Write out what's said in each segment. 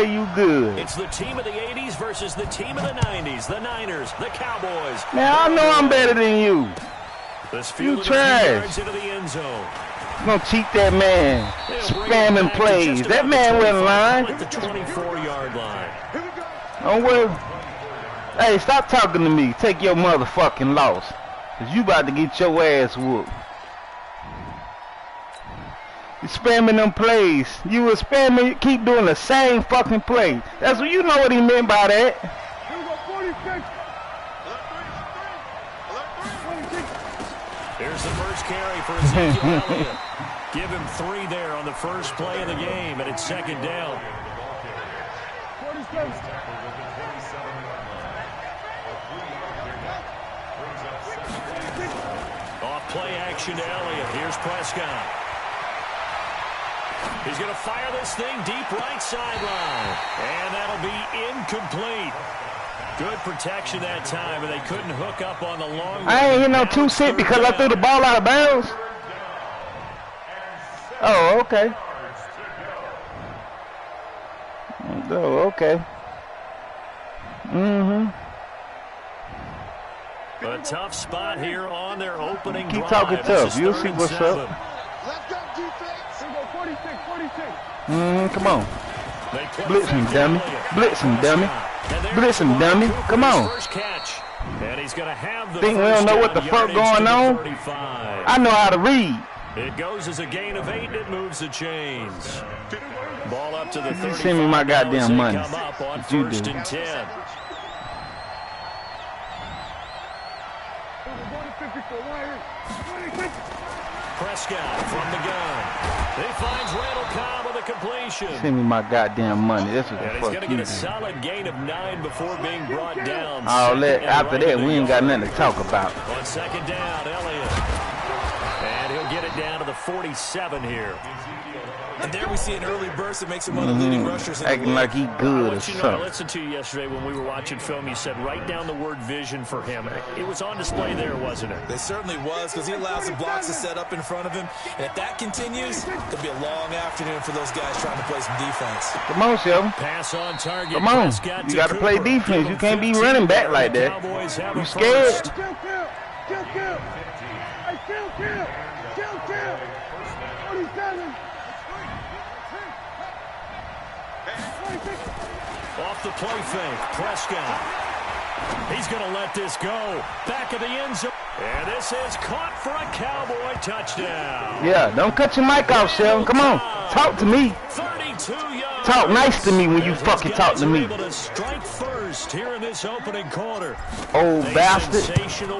You good. It's the team of the 80s versus the team of the 90s. The Niners, the Cowboys. Now I know I'm better than you. You trash. Into the end zone. You gonna cheat that man. Spamming plays. That man wasn't lying. At the 24-yard line. Don't worry. Hey, stop talking to me. Take your motherfucking loss. Cause you about to get your ass whooped. You spamming them plays. You were spamming, keep doing the same fucking play. That's what you know what he meant by that. Here's the first carry for Ezekiel Elliott. Give him 3 there on the first play of the game, and it's second down. Off play action to Elliott. Here's Prescott. He's going to fire this thing deep right sideline. And that'll be incomplete. Good protection that time, and they couldn't hook up on the long. I ain't hit no 2-6 because I threw the ball out of bounds. Oh, okay. Oh, okay. A tough spot here on their opening Keep drive. talking tough. You'll see what's up. Come on. Blitz him, dummy. Blitz him, dummy. Blitz him, dummy. Come on. Think we don't know what the fuck going on? I know how to read. It goes as a gain of 8. It moves the chains. Ball up to the 35. Send me my goddamn money. Come up on What you 1st do? and 10. Prescott from the gun. He finds Randall Cobb with a completion. Send me my goddamn money. That's what the And he's fuck going to you get a do. solid gain of 9 before being brought down. All that, after that, we ain't got nothing to talk about. On second down, Elliott. And he'll get it down to the 47 here. And there we see an early burst that makes him one of the leading rushers in the Acting league. like he good or I something. listened to you yesterday when we were watching film. You said write down the word vision for him. It was on display there, wasn't it? It certainly was, because he allows the blocks to set up in front of him. And if that continues, it'll be a long afternoon for those guys trying to play some defense. Come on, Shelby. Pass on target. Come on. Prescott You got to play Cooper. defense. You can't be running back like that. Cowboys have You a scared? first. Off the play fake, Prescott. He's going to let this go. Back of the end zone. And this is caught for a Cowboy touchdown. Yeah, don't cut your mic off, Sheldon. Come on. Talk to me. 32 yards. Talk nice to me when you fucking talk to me. Able to strike first here in this opening quarter. Old bastard.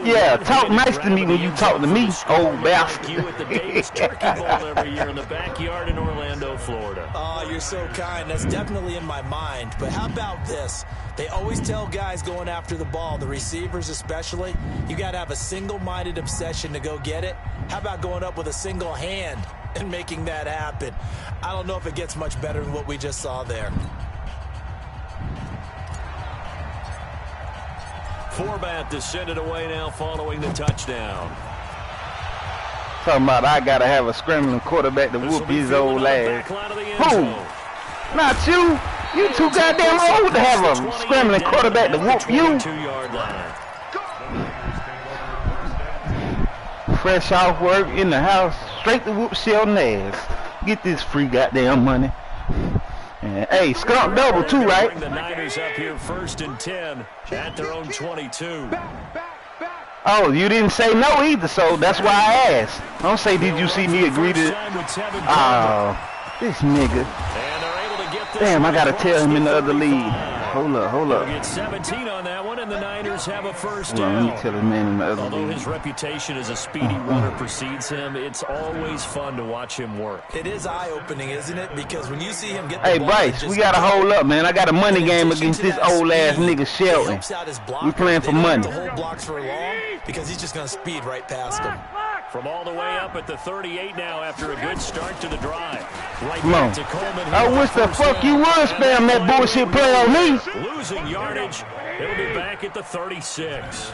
Yeah, talk nice to me when you talk to me, old bastard. You at the Davis Turkey Bowl every year in the backyard in Orlando, Florida. Oh, you're so kind. That's definitely in my mind. But how about this? They always tell guys going after the ball, the receivers especially, you got to have a single-minded obsession to go get it. How about going up with a single hand and making that happen? I don't know if it gets much better than what we just saw there. Forbat to send it away now following the touchdown. Talking about I got to have a scrambling quarterback to whoop his old ass. Who? Not you. You too goddamn old to have a scrambling quarterback to whoop you. 2-yard line. Fresh off work, in the house, straight to whoop Sheldon ass. Get this free goddamn money. And, hey, skunk double too, right? Bring the Niners up here 1st and 10 at their own 22. Oh, you didn't say no either, so that's why I asked. Don't say, did you see me agree to... Oh, this nigga. Damn, I gotta tell him in the other league. Hold up. Get 17 on that one, and the Niners have a first Hold on, down. let me tell the man in the other Although league. his reputation as a speedy runner precedes him, it's always fun to watch him work. It is eye-opening, isn't it? Because when you see him get the Hey, ball, Bryce, we gotta hold up, man. I got a money game against this old-ass nigga Shelton. We playing for money. The whole blocks for long because he's just going to speed right past him. From all the way up at the 38 now after a good start to the drive. Right Come on. back to Coleman. I wish the fuck you would spam that bullshit play on me. Losing yardage. He'll be back at the 36.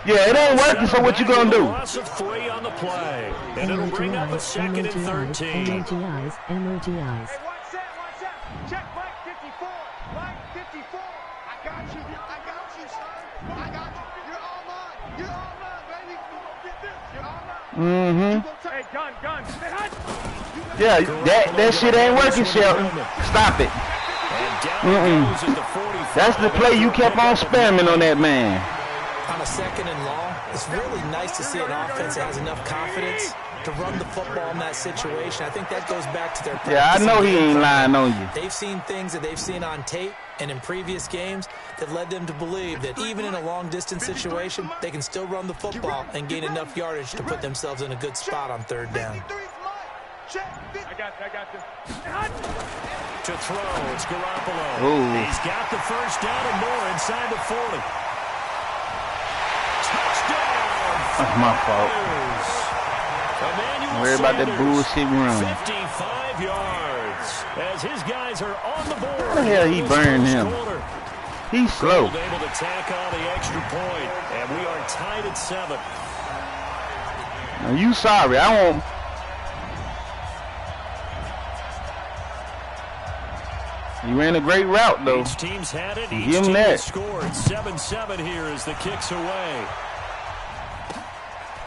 Yeah, it ain't working, so what you gonna do? Loss of 3 on the play. And it'll bring up a 2nd and 13. MOGIs. Check back 54. Right, 54. I got you, son. I got you. You're all mine. You're all mine, baby. You're all mine. Hey, gun. Yeah, that shit ain't working, Shelton. Stop it. That's the play you kept on spamming on that man. On a 2nd and long, it's really nice to see an offense that has enough confidence to run the football in that situation. I think that goes back to their practice. Yeah, I know he ain't lying on you. They've seen things that they've seen on tape and in previous games that led them to believe that even in a long-distance situation, they can still run the football and gain enough yardage to put themselves in a good spot on 3rd down. I got you. To throw, it's Garoppolo. Ooh. He's got the 1st down and more inside the 40. Touchdown! That's my fault. Emmanuel Worry about that Sanders, bullshit run. 55 yards as his guys are on the board. How the hell he burned him? He's slow. Able to tack on the extra point, and we are tied at 7. Now, you sorry. I won't. He ran a great route, though. Each team's had it. Give Each him team that. has scored 7-7 here as the kick's away.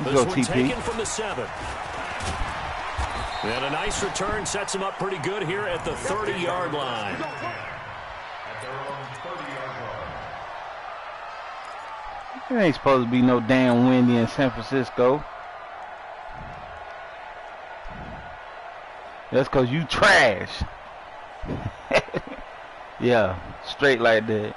Let's This go, one TP. taken from the 7. And a nice return sets him up pretty good here at the 30-yard line. It ain't supposed to be no damn windy in San Francisco. That's because you trash. Yeah, straight like that.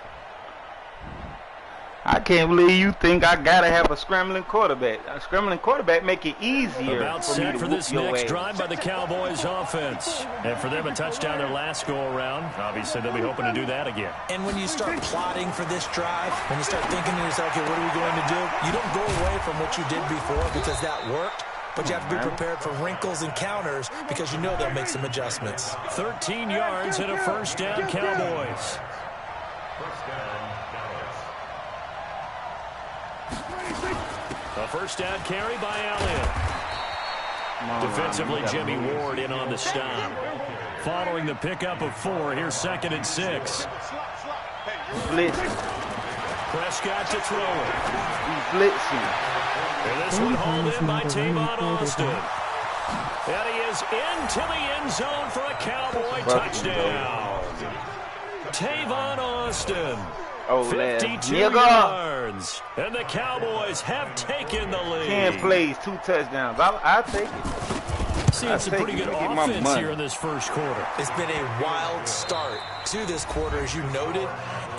I can't believe you think I gotta have a scrambling quarterback. A scrambling quarterback make it easier About for me set to for whoop this your next ass. drive by the Cowboys offense. And for them, a touchdown their last go-around. Obviously, they'll be hoping to do that again. And when you start plotting for this drive, when you start thinking to yourself, okay, what are we going to do? You don't go away from what you did before because that worked. But you have to be prepared for wrinkles and counters because you know they'll make some adjustments. 13 yards and a 1st down, Cowboys. A 1st down carry by Elliott. Defensively, Jimmy Ward in on the stop. Following the pickup of 4, here's 2nd and 6. Blitzing. Prescott to throw it. He's blitzing. And this one hauled in by Tavon Austin. And he is into the end zone for a Cowboy touchdown. Tavon Austin. 52 yards. And the Cowboys have taken the lead. 10 plays, 2 touchdowns. I'll take it. Seeing some pretty good offense here in this first quarter. It's been a wild start to this quarter, as you noted.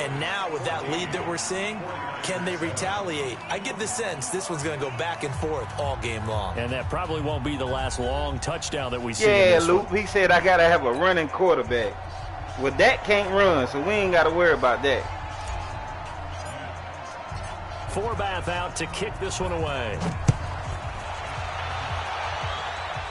And now with that lead that we're seeing, can they retaliate? I get the sense this one's going to go back and forth all game long. And that probably won't be the last long touchdown that we see. Yeah, Luke, he said I got to have a running quarterback. Well, that can't run, so we ain't got to worry about that. Forbath out to kick this one away.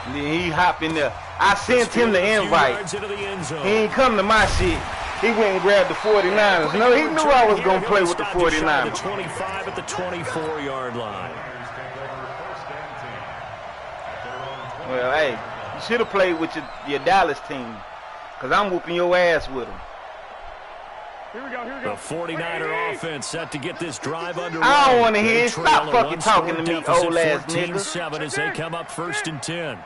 And then he hopped in there. I sent him the invite. He ain't come to my shit. He went and grabbed the 49ers. No, he knew I was going to play with the 49ers. 25 at the 24-yard line. Well, hey, you should have played with your Dallas team, because I'm whooping your ass with them. Here we go. The 49er offense set to get this drive underway. I don't want to hear it. Stop fucking talking to me, old ass nigga. 14-7 as they come up 1st and 10.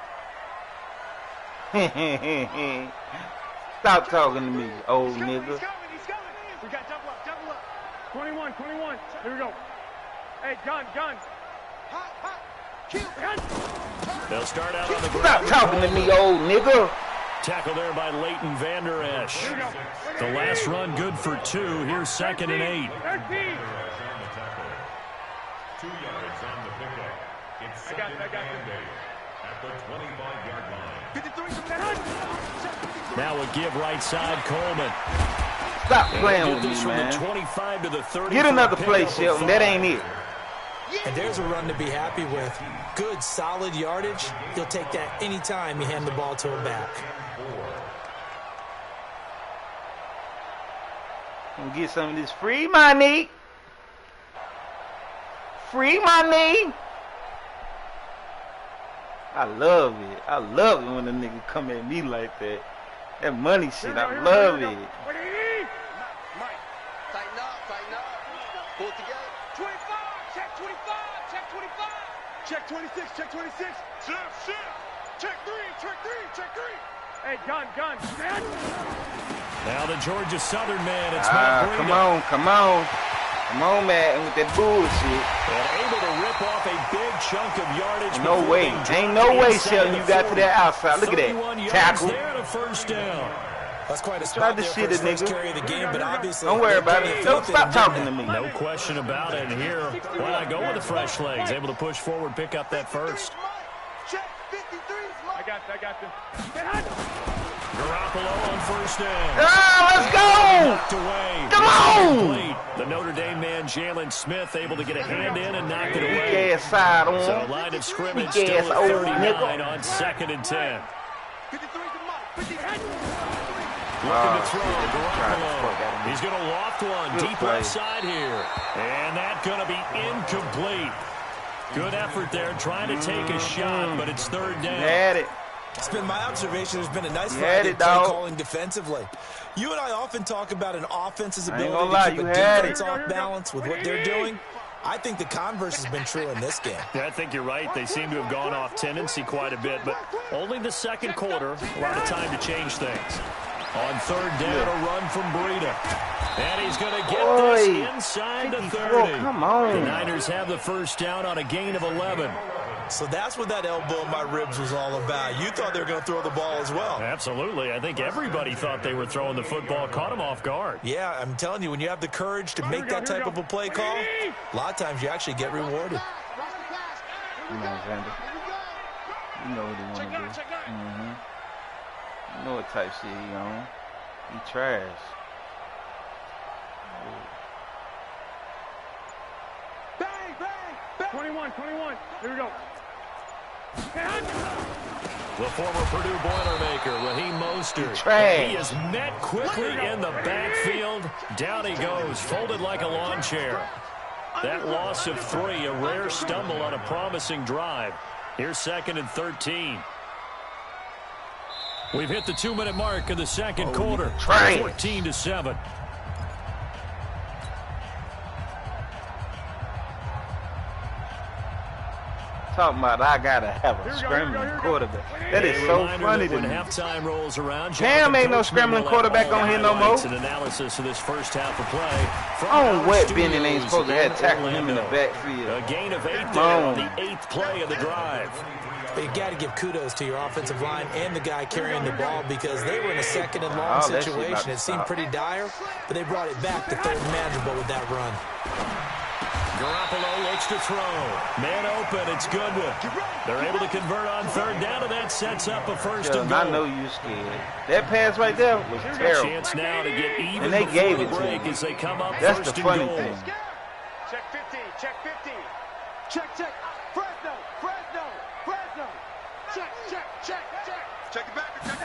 Stop talking to me, old nigga. He's coming. We got double up. 21. Here we go. Hey, gun. Hot. Kill. They'll start out on the ground. Stop talking to me, old nigga. Tackle there by Leighton Vander Esch. The last run good for 2. Here's 2nd and 8. 13. 2 yards on the pickup. It's I got you. at the 25-yard line. 53. Now a give right side, Coleman. Stop playing Get with this me, from the man. 25 to the 30. Get for a another pickup play, of Shelton. 5. That ain't it. And there's a run to be happy with. Good, solid yardage. You'll take that anytime you hand the ball to a back. Gonna get some of this free money. Free money. I love it. I love it when a nigga come at me like that. That money shit, I love it. check 26, check 26. Shift. Check 3, check 3, check 3. Hey, gun. Now the Georgia Southern man, it's Matt Breida. Come on, Matt, with that bullshit. And able to rip off a big chunk of yardage. No way. Ain't no way, Shelton, you got to that outside. Look at that. Tackle. There to first down. That's quite a spot there for his first nigga. carry of the game, but obviously... Don't worry about it. Don't stop talking to me. No question about it. And here, why not go with the fresh legs? Able to push forward, pick up that first. Check 53. I got them. Garoppolo on first down. Let's go! Away. Come on! The Notre Dame man, Jalen Smith, able to get a hand in and knock it away. Weak ass side on. So line of scrimmage still at 39 on 2nd and 10. 53's the mark. 53. Looking to throw, Garoppolo. He's going to loft one deep left side here. And that's going to be incomplete. Good effort there, trying to take a shot, but it's 3rd down. You had it. It's been my observation. There's been a nice variety of play calling defensively. You and I often talk about an offense's ability to keep a defense off balance with what they're doing. I think the converse has been true in this game. Yeah, I think you're right. They seem to have gone off tendency quite a bit, but only the 2nd quarter, a lot of time to change things. On 3rd down, a run from Breida. And he's going to get this inside the 30. Come on. The Niners have the first down on a gain of 11. So that's what that elbow in my ribs was all about. You thought they were going to throw the ball as well. Absolutely. I think everybody thought they were throwing the football, caught him off guard. Yeah, I'm telling you, when you have the courage to make that type of a play call, a lot of times you actually get rewarded. Come on, Xander. You know what he want to do. You know what type shit he on. He trash. Bang. 21. Here we go. The former Purdue Boilermaker, Raheem Mostert. Trash. He is met quickly in the backfield. Down he goes, folded like a lawn chair. That loss of 3, a rare stumble on a promising drive. Here's 2nd and 13. We've hit the 2-minute mark of the 2nd quarter. 14-7. Talking about I gotta have a scrambling quarterback. That is so funny to me. When halftime rolls around, Cam ain't no scrambling quarterback on here no more. An analysis of this first half of play. On what Benning ain't supposed to have tackled him in the backfield. A gain of 8 there on the 8th play of the drive. You got to give kudos to your offensive line and the guy carrying the ball because they were in a 2nd and long situation. It seemed pretty dire, but they brought it back to 3rd and manageable with that run. Garoppolo looks to throw. Man open, it's Goodwin. They're able to convert on 3rd down, and that sets up a 1st and goal. I know you're scared. That pass right there was terrible. Chance now to get even and they gave it the to break him. as they come up. That's 1st the funny and goal. thing. Check 15. Check. Fresno. Check it back. Check it.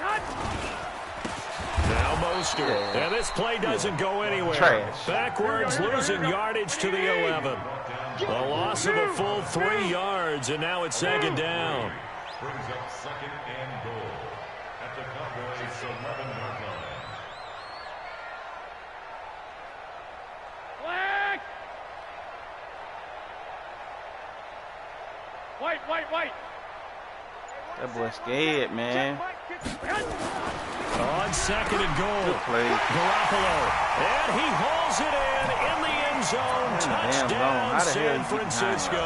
Now Mostert. And this play doesn't go anywhere. Trash. Backwards, losing yardage to the 11. A loss of a full 3 yards, and now it's 2nd down. Brings up 2nd and goal at the Cowboys' 11-yard line. White. That boy scared, man. On 2nd and goal. Good play. Garoppolo. And he hauls it in the end zone. Touchdown, San Francisco.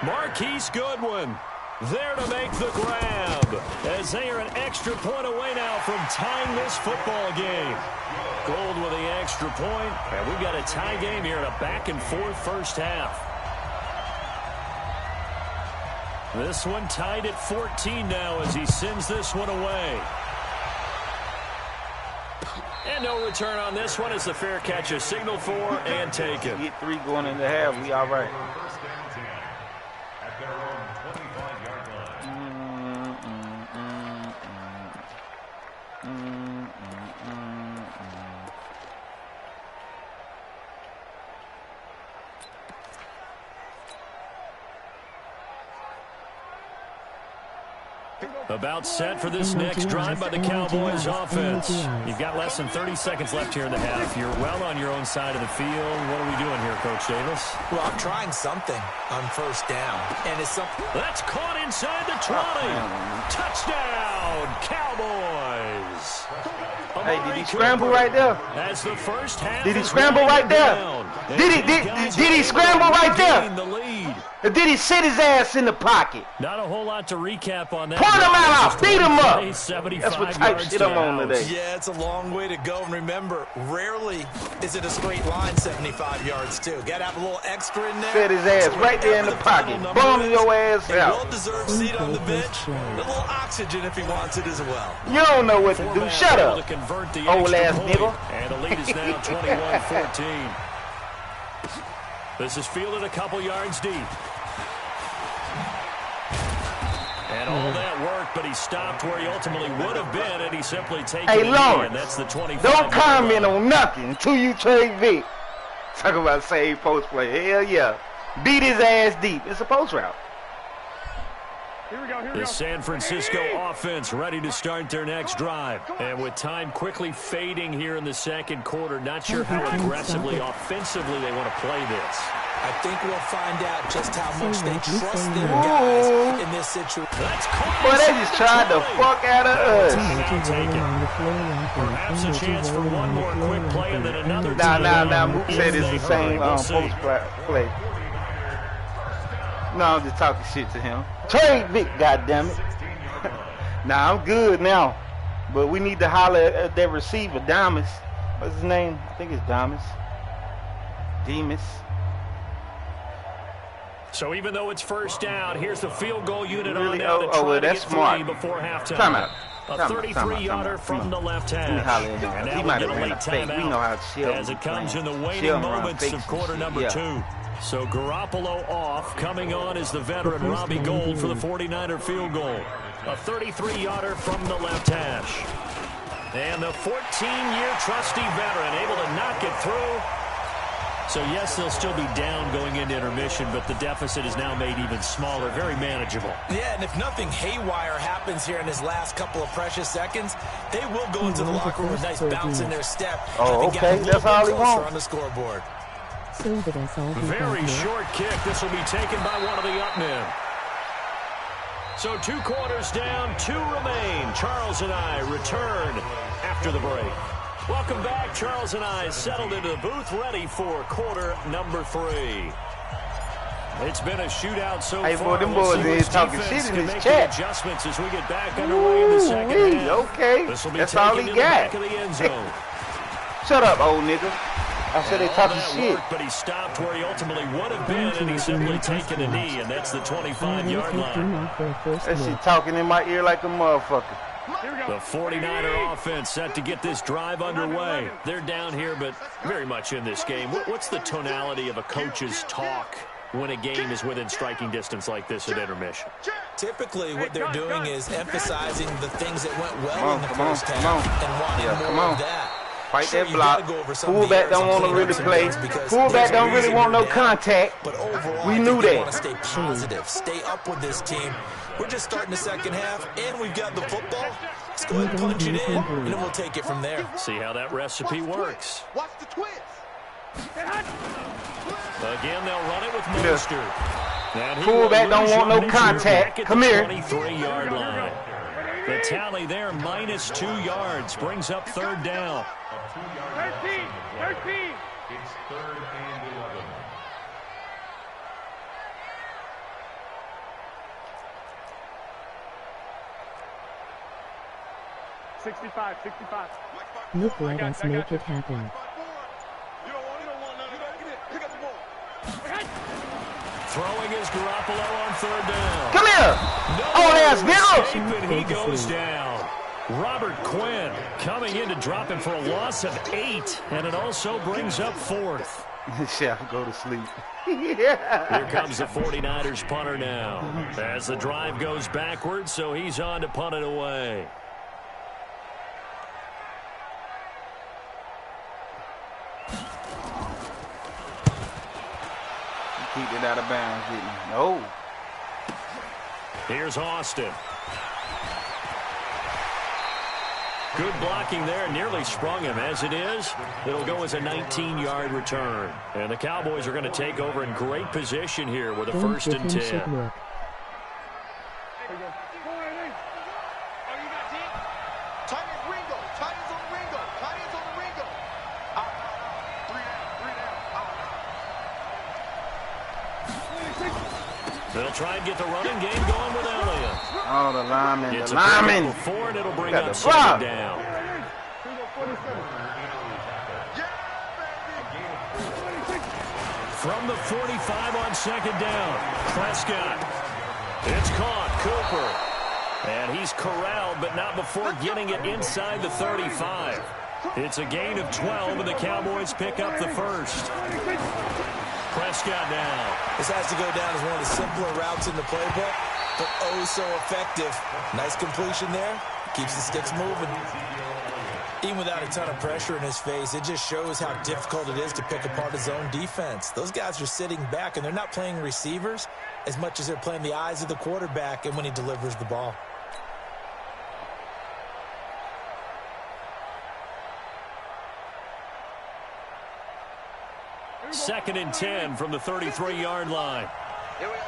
Marquise Goodwin there to make the grab as they are an extra point away now from tying this football game. Gold with the extra point, and we've got a tie game here in a back-and-forth first half. This one tied at 14 now as he sends this one away. And no return on this one as the fair catch is signaled for and taken. Get 3 going in the half, we all right. First down 10 at their own 25-yard line. About set for this next drive by the Cowboys offense. You've got less than 30 seconds left here in the half. You're well on your own side of the field. What are we doing here, Coach Davis? Well, I'm trying something on first down. And it's something. That's caught inside the 20. Touchdown, Cowboys. Hey, did he scramble right there? As the first half Did he scramble right there? Did he scramble right there? The lead. Or did he sit his ass in the pocket? Not a whole lot to recap on that. Point him out, beat him up. That's 75 what type yards shit I'm on to today. Yeah, it's a long way to go. And remember, rarely is it a straight line 75 yards, too. Got to have a little extra in there. Set his ass right there in the pocket. Bum your ass A out. well-deserved seat on the bench. A little oxygen if he wants it as well. You don't know what to do. Shut up. Old ass nigga. And the lead is now 21-14. This is fielded a couple yards deep. And all that worked, but he stopped where he ultimately would have been, and he simply taken Hey, it in, Lawrence, and that's the 25. don't comment on nothing until you trade Vic. Talk about save post play. Hell yeah. Beat his ass deep. It's a post route. The San Francisco offense ready to start their next drive. And with time quickly fading here in the second quarter, not sure how aggressively, offensively they want to play this. I think we'll find out just how much they trust their guys in this situation. That's caught. Boy, they just tried the fuck out of us. Perhaps a chance for one more quick play and then another. Nah. Mook said it's the same post play. No, I'm just talking shit to him. Trade Vic, goddammit. Nah, I'm good now. But we need to holler at that receiver, Damas. What's his name? I think it's Damas. Demas. So even though it's first down, here's the field goal unit on Really? now to Oh, try well, to that's get smart. three before halftime. Time out. A 33-yarder from the left Let me hash. holler at him. And He now might we have get a ran a late fake. We know how to timeout shield as it comes in the waning Shield run moments fakes of and quarter shit. number Yeah. 2. So Garoppolo off. Coming on is the veteran Robbie Gould for the 49er field goal. A 33-yarder from the left hash. And the 14-year trusty veteran able to knock it through. So, yes, they'll still be down going into intermission, but the deficit is now made even smaller, very manageable. Yeah, and if nothing haywire happens here in his last couple of precious seconds, they will go into the locker room with a nice bounce in their step. Oh, okay, that's all he wants. On the scoreboard. Very short kick. This will be taken by one of the up men. So 2 quarters down, 2 remain. Charles and I return after the break. Welcome back. Charles and I settled into the booth, ready for quarter number 3. It's been a shootout so Hey, far. boy, them We'll boys see is which talking defense shit in can this make chat. the adjustments as we get back underway in the second half. Okay, This will be that's all taken he to the back got. of the end zone. Shut up, old nigga. I said they All talking that shit. worked, but he stopped where he ultimately would have been, and he simply taken a knee, and that's the 25-yard line. That shit talking in my ear like a motherfucker. The 49er offense set to get this drive underway. They're down here, but very much in this game. What's the tonality of a coach's talk when a game is within striking distance like this at intermission? Typically, what they're doing is emphasizing the things that went well in the first half and wanting more of that. Fight Sure, that you block. gotta go over some of the Fullback errors don't and want to clean really up some play. things because Fullback there's don't no really easy want no road down. contact. But overall, We I knew think they that. want to stay positive, stay up with this team. We're just starting the second half, and we've got the football. Let's go ahead and punch it in, and then we'll take it from there. See how that recipe works. Watch the twist. Again, they'll run it with Mostert. And he Fullback will don't lose want no yardage here contact. back at Come the here. 23-yard line. The tally there, minus 2 yards, brings up third down. 13. It's 3rd and 11. Look, let us make it happen. Throwing is Garoppolo on third down. Come here. Old ass nigga. Escape, and he goes down. Robert Quinn coming in to drop him for a loss of 8, and it also brings up 4th. Shall go to sleep. Here comes the 49ers punter now. As the drive goes backwards, so he's on to punt it away. Keep it out of bounds, didn't he? No. Here's Austin. Good blocking there. Nearly sprung him. As it is, it'll go as a 19-yard return. And the Cowboys are going to take over in great position here with a 1st and 10. They'll try and get the running game going with Elliott. Oh, the lineman. It's the lineman. Before, and it'll bring up 2nd down. From the 45 on 2nd down, Prescott. It's caught, Cooper. And he's corralled, but not before getting it inside the 35. It's a gain of 12, and the Cowboys pick up the 1st. Prescott now. This has to go down as one of the simpler routes in the playbook, but oh so effective. Nice completion there. Keeps the sticks moving. Even without a ton of pressure in his face, it just shows how difficult it is to pick apart his own defense. Those guys are sitting back, and they're not playing receivers as much as they're playing the eyes of the quarterback and when he delivers the ball. Second and 10 from the 33-yard line. Here we go.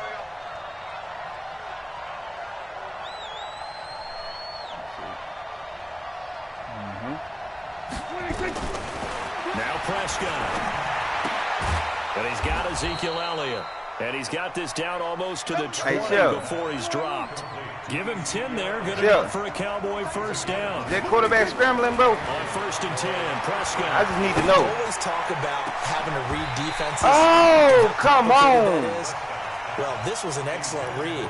Now Prescott. And he's got Ezekiel Elliott. And he's got this down almost to the 20 before he's dropped. Give him 10 there. Good enough for a Cowboy 1st down. Is that quarterback scrambling, bro? On 1st and 10, Prescott. I just need to know. Always talk about having to read defenses. Oh, come on. Well, this was an excellent read.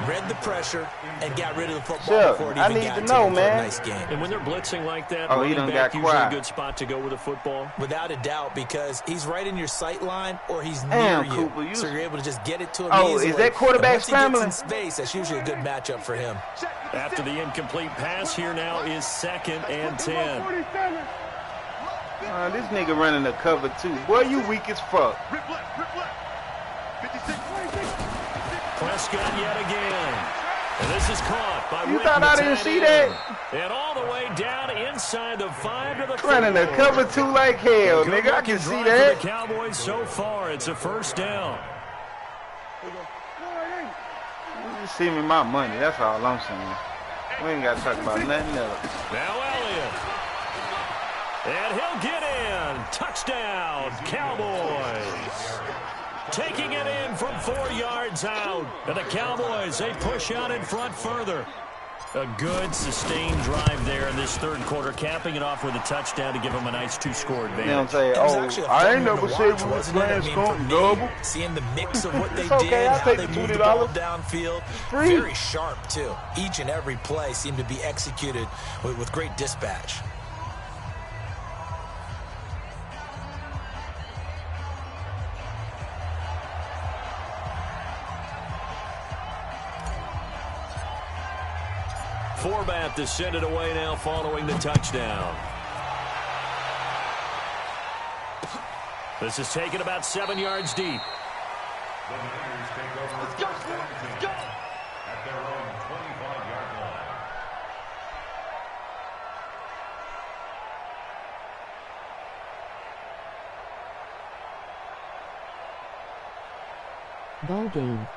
Read the pressure and got rid of the football before it even I need got to know, man. Nice game. And when they're blitzing like that, oh, he done got usually quiet. a good spot to go with the football. Without a doubt, because he's right in your sight line or he's near Damn, you. Cooper, So you're able to just get it to him Oh, easily. is that quarterback scrambling? Once he gets in space, that's usually a good matchup for him. After the incomplete pass, here now is 2nd and 10. This nigga running a cover 2. Boy, you weak as fuck. Prescott yet again. And this is caught by You thought I didn't see that? And all the way down inside the 5 to the Running a cover 2 like hell, nigga. I can see that. For the Cowboys so far, it's a 1st down. You just see me my money. That's all I'm saying. We ain't got to talk about nothing else. Now Elliott. And he'll get in. Touchdown, Cowboys. Taking it in from 4 yards out. And the Cowboys, they push out in front further. A good, sustained drive there in this 3rd quarter, capping it off with a touchdown to give them a nice 2-score advantage. You don't say, oh, I ain't never said we was playing skunk double. Seeing the mix of what they okay, did, I'll how take they the moved the ball $20. downfield. Free. Very sharp, too. Each and every play seemed to be executed with great dispatch. Forbat to send it away now following the touchdown. This is taken about 7 yards deep. The Niners take over. Let's go. At their own 25-yard line. Ball game.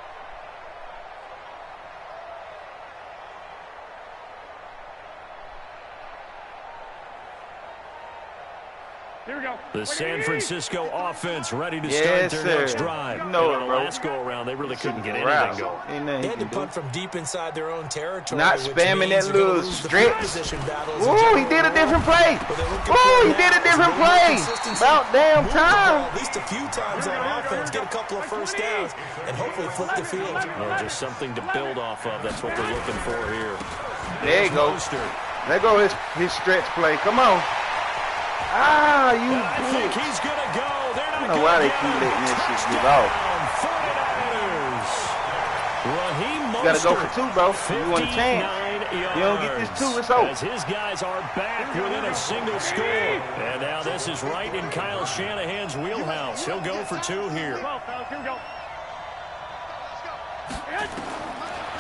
Here we go. The San Francisco offense ready to Yes, start their next sir. drive. You know And it, on bro. the last go-around, they really couldn't get Route. anything going. Ain't nothing They he had to can punt do. from deep inside their own territory. Not which spamming means that you're gonna little lose the stretch. position battles in Ooh, he general. did a different play. But they're looking Ooh, for he now did a is different more play. consistency. About damn Move the ball time. at least a few times on offense, get a couple of 1st downs, and hopefully flip the field. Well, just something to build off of. That's what they're looking for here. There you go. Mostert. There go his stretch play. Come on. Ah, you I think bitch. he's going to go. They're not I don't know why they keep letting this shit get off. Raheem You gotta go for Mostert, 2, bro. You want a chance. 59 You don't get this 2, yards, it's over. As his guys are back within a single score. And now this is right in Kyle Shanahan's wheelhouse. He'll go for 2 here. Here we go.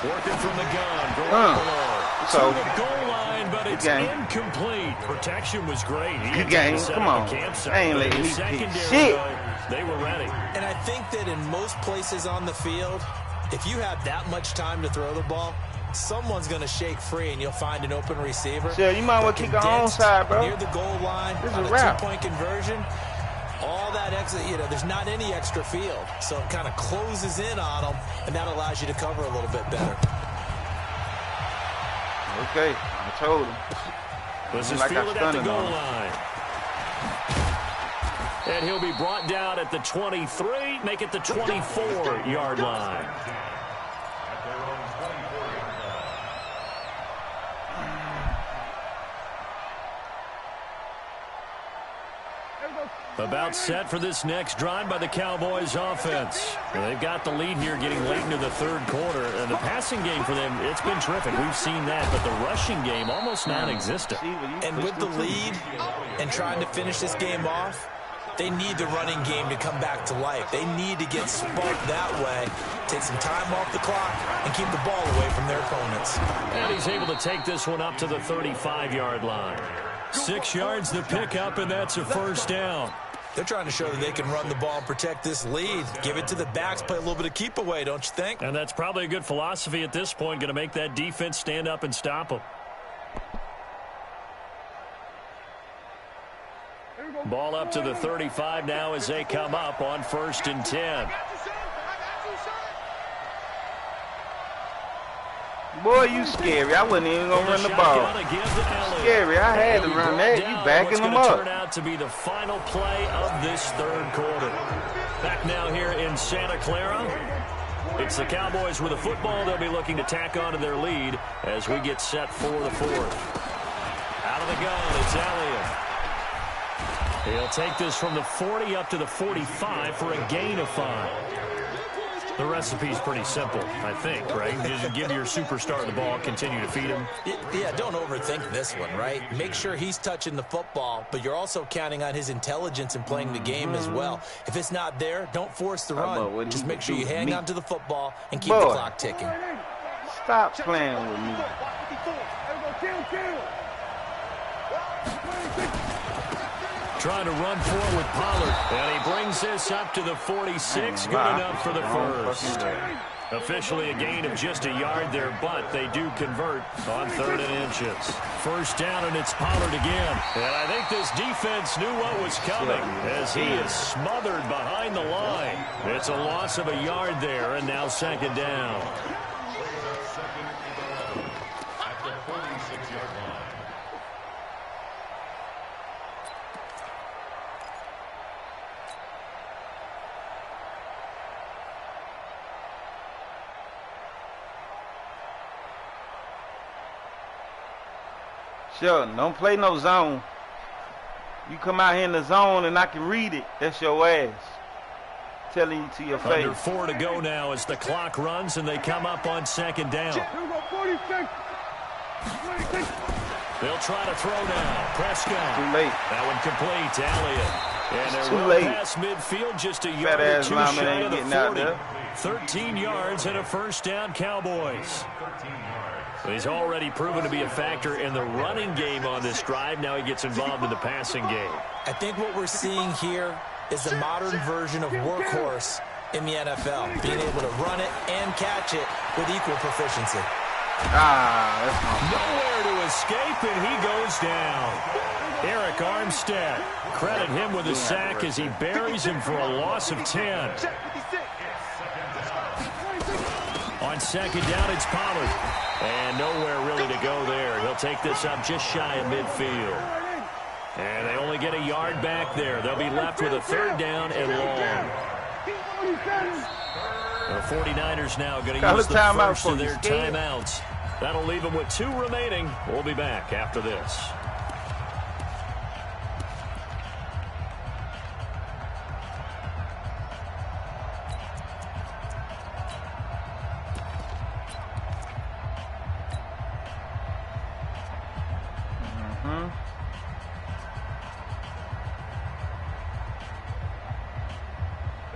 Working from the gun. Garoppolo. So, to the goal line, but it's incomplete. Protection was great. Good game. Come on. I ain't letting me pick shit. They were ready. And I think that in most places on the field, if you have that much time to throw the ball, someone's going to shake free and you'll find an open receiver. Yeah, you might want to kick our own side, bro. Near the goal line, this on is a a wrap. two-point conversion, all that extra, there's not any extra field. So it kind of closes in on them, and that allows you to cover a little bit better. Okay, I told him. This is fielded at the goal line. And he'll be brought down at the 23, make it the 24-yard line. About set for this next drive by the Cowboys offense. Well, they've got the lead here getting late into the third quarter. And the passing game for them, it's been terrific. We've seen that. But the rushing game, almost non-existent. And with the lead and trying to finish this game off, they need the running game to come back to life. They need to get sparked that way, take some time off the clock, and keep the ball away from their opponents. And he's able to take this one up to the 35-yard line. 6 yards to pick up, and that's a first down. They're trying to show that they can run the ball and protect this lead. Give it to the backs, play a little bit of keep away, don't you think? And that's probably a good philosophy at this point, going to make that defense stand up and stop them. Ball up to the 35 now as they come up on 1st and 10. Boy, you scary. I wasn't even going to run the ball. Scary. I had to run that. You backing them up. Turn out to be the final play of this third quarter. Back now here in Santa Clara. It's the Cowboys with a football. They'll be looking to tack onto their lead as we get set for the fourth. Out of the gun, it's Elliott. He'll take this from the 40 up to the 45 for a gain of 5. The recipe's pretty simple, I think, right? Just give your superstar the ball, continue to feed him. Yeah, don't overthink this one, right? Make sure he's touching the football, but you're also counting on his intelligence in playing the game as well. If it's not there, don't force the run. Just make sure you hang on to the football and keep the clock ticking. Stop playing with me. Trying to run forward with Pollard. And he brings this up to the 46. Good enough for the first. Officially a gain of just a yard there, but they do convert on 3rd and inches. First down, and it's Pollard again. And I think this defense knew what was coming as he is smothered behind the line. It's a loss of a yard there, and now 2nd down. Sure, don't play no zone. You come out here in the zone and I can read it. That's your ass. Telling you to your face. Under 4 to go now as the clock runs and they come up on 2nd down. They'll try to throw now. Prescott. Too late. That one complete to Elliott. And they're too late. Past midfield, just a yard or two shy of the 40. 13 yards and a first down, Cowboys. He's already proven to be a factor in the running game on this drive. Now he gets involved in the passing game. I think what we're seeing here is the modern version of workhorse in the NFL, being able to run it and catch it with equal proficiency. That's nowhere to escape, and he goes down. Eric Armstead, credit him with a sack as he buries him for a loss of 10. On 2nd down, it's Pollard. And nowhere really to go there. He'll take this up just shy of midfield. And they only get a yard back there. They'll be left with a 3rd down and long. The 49ers now going to use the first of their timeouts. That'll leave them with 2 remaining. We'll be back after this.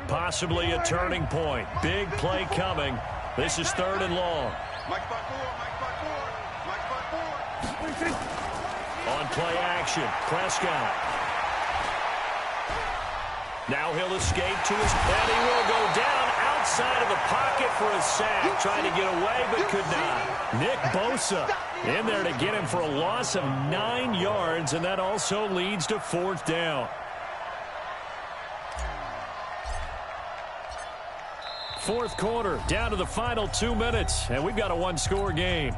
Possibly a turning point. Big play coming. This is 3rd and long. Mike Parkour, Mike Parkour, Mike Parkour. On play action, Prescott. Now he'll escape to his, and he will go down outside of the pocket for a sack. Trying to get away, but could not. Nick Bosa in there to get him for a loss of 9 yards, and that also leads to 4th down. 4th quarter, down to the final 2 minutes, and we've got a one-score game.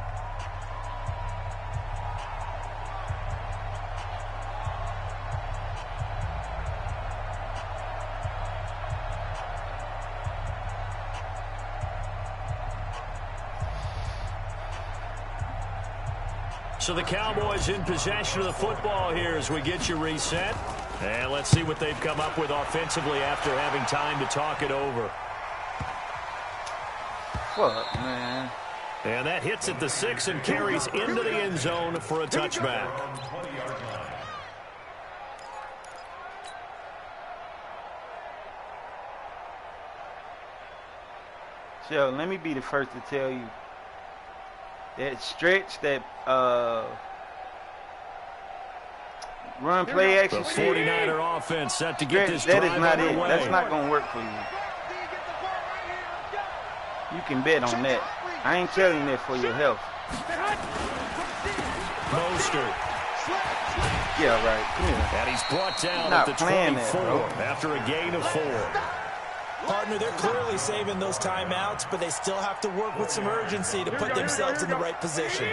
So the Cowboys in possession of the football here as we get you reset. And let's see what they've come up with offensively after having time to talk it over. Fuck, man. And that hits at the 6 and carries into the end zone for a touchback. So let me be the first to tell you that stretch, that run play action, the 49er offense set to get this that drive is not it. underway. That's not gonna work for you. You can bet on that. I ain't telling you that for your health. Mostert. Yeah, right. Come here. And he's brought down Not at the playing 24 that, after a gain of 4. Partner, they're clearly saving those timeouts, but they still have to work with some urgency to put themselves in the right position.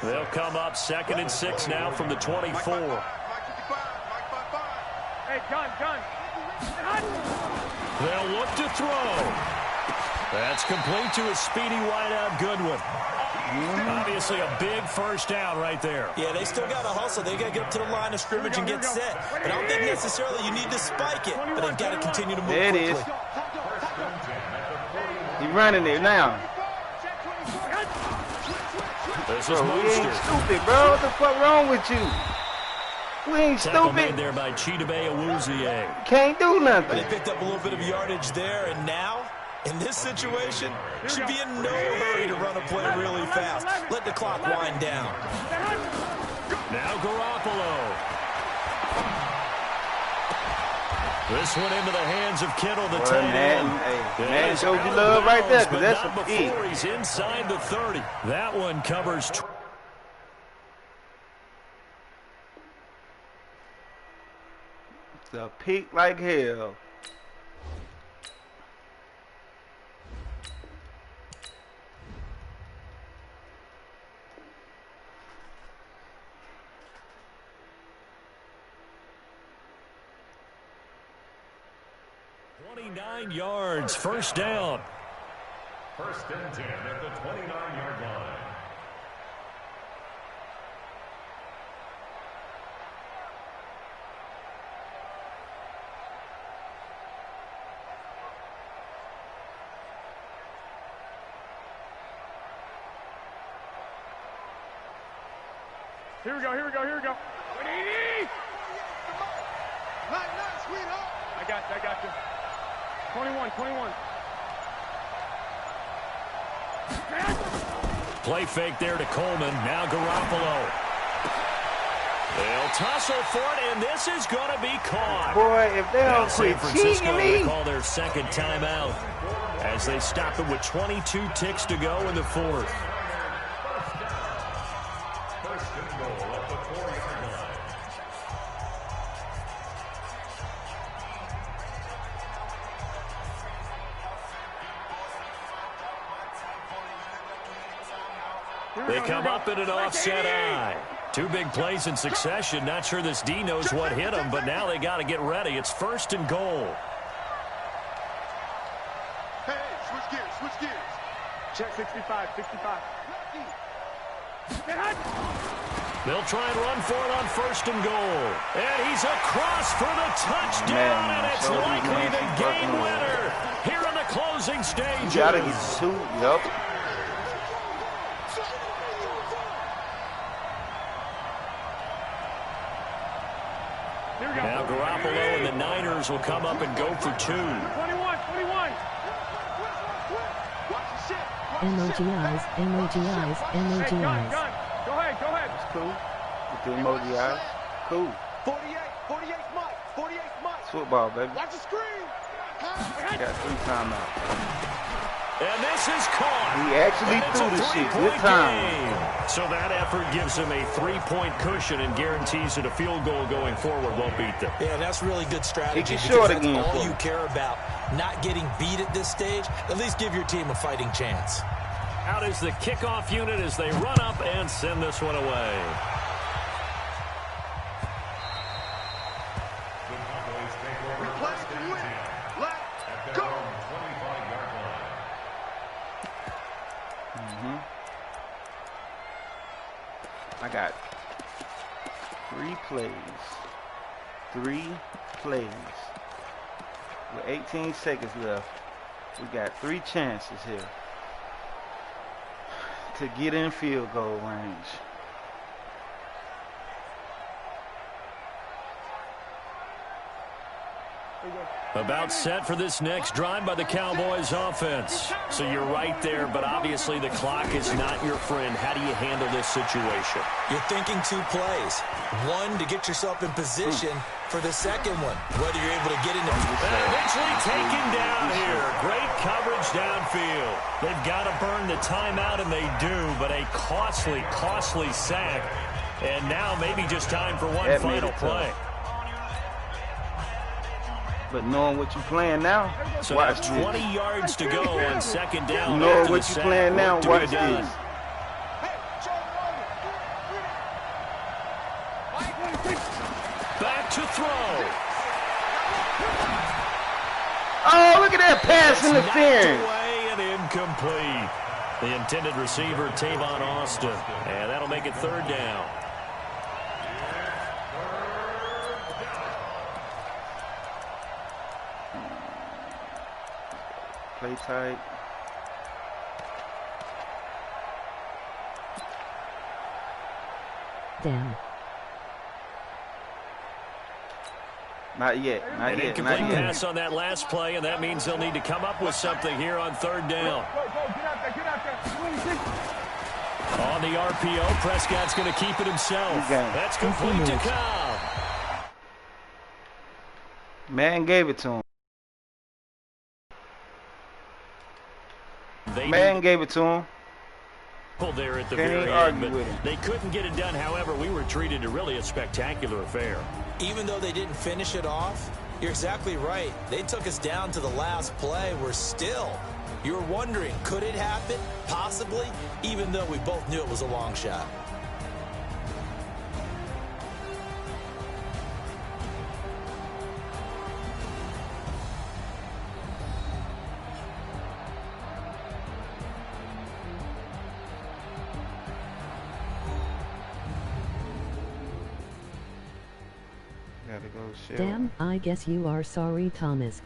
They'll come up 2nd and 6 now from the 24. Hey, gun. They'll look to throw. That's complete to a speedy wideout Goodwin. Obviously a big first down right there. Yeah, they still got to hustle. They got to get up to the line of scrimmage and get set. But I don't think necessarily you need to spike it, but they've got to continue to move there quickly. It is. He's running it now. This is Bro, we ain't Mostert. stupid, bro. What the fuck wrong with you? We ain't Tackle made stupid. there by Chidobe Awuzie. Can't do But nothing. they picked up a little bit of yardage there, and now, in this situation, should be in no hurry to run a play really fast. Let the clock wind down. Now Garoppolo. This one into the hands of Kittle, the tight end. Man showed you love right there, because that's But a not pick. before he's inside the 30. That one covers. It's a pick like hell. Yards, first down. 1st and 10 at the 29-yard line. Here we go. 180! Nice, sweetheart. I got you. 21. Play fake there to Coleman. Now Garoppolo. They'll tussle for it, and this is going to be caught. Boy, if they Now don't San quit Francisco cheating will me. call their 2nd timeout as they stop it with 22 ticks to go in the 4th. 1st and goal at the 4-yard line. They come up in an offset eye. 2 big plays in succession. Not sure this D knows what hit him, but now they got to get ready. It's 1st and goal. Hey, switch gears. Check 65. They'll try and run for it on 1st and goal. And he's across for the touchdown, and it's likely the game winner here in the closing stages. You gotta get 2. Yup. Now Garoppolo and the Niners will come up and go for 2. 21. Emojis, emojis, emojis. Go ahead. It's cool. Still Modial. Cool. 48 Mike. 48 Mike. It's football, baby. Watch the screen. Got 3 timeouts. And this is caught. He actually threw the shit. Good time. Game. So that effort gives him a 3-point cushion and guarantees that a field goal going forward won't beat them. Yeah, that's really good strategy. Short because again. that's all you care about. Not getting beat at this stage. At least give your team a fighting chance. Out is the kickoff unit as they run up and send this one away. We play to win. Let's go. I got 3 plays. 3 plays. With 18 seconds left, we got 3 chances here to get in field goal range. About set for this next drive by the Cowboys offense. So you're right there, but obviously the clock is not your friend. How do you handle this situation? You're thinking 2 plays. One, to get yourself in position for the second one. Whether you're able to get into... Eventually taken down here. Great coverage downfield. They've got to burn the timeout, and they do, but a costly, costly sack. And now maybe just time for one final play. But knowing what you're playing now, so watch 20 this. yards to go on second down. Knowing what you're playing now, watch this. Back to throw. Oh, look at that pass interference. Away and incomplete. The intended receiver, Tavon Austin. And that'll make it 3rd down. Play tight. Damn. Not yet. Not An yet. incomplete Not yet. pass on that last play, and that means they'll need to come up with something here on 3rd down. On the RPO, Prescott's going to keep it himself. That's complete to Cobb. Man gave it to him. Man gave it to him. There at the Can't very argue end, with but him. they couldn't get it done. However, we were treated to really a spectacular affair. Even though they didn't finish it off, you're exactly right. They took us down to the last play. We're still. You're wondering, could it happen? Possibly, even though we both knew it was a long shot. Damn, I guess you are sorry, Thomas.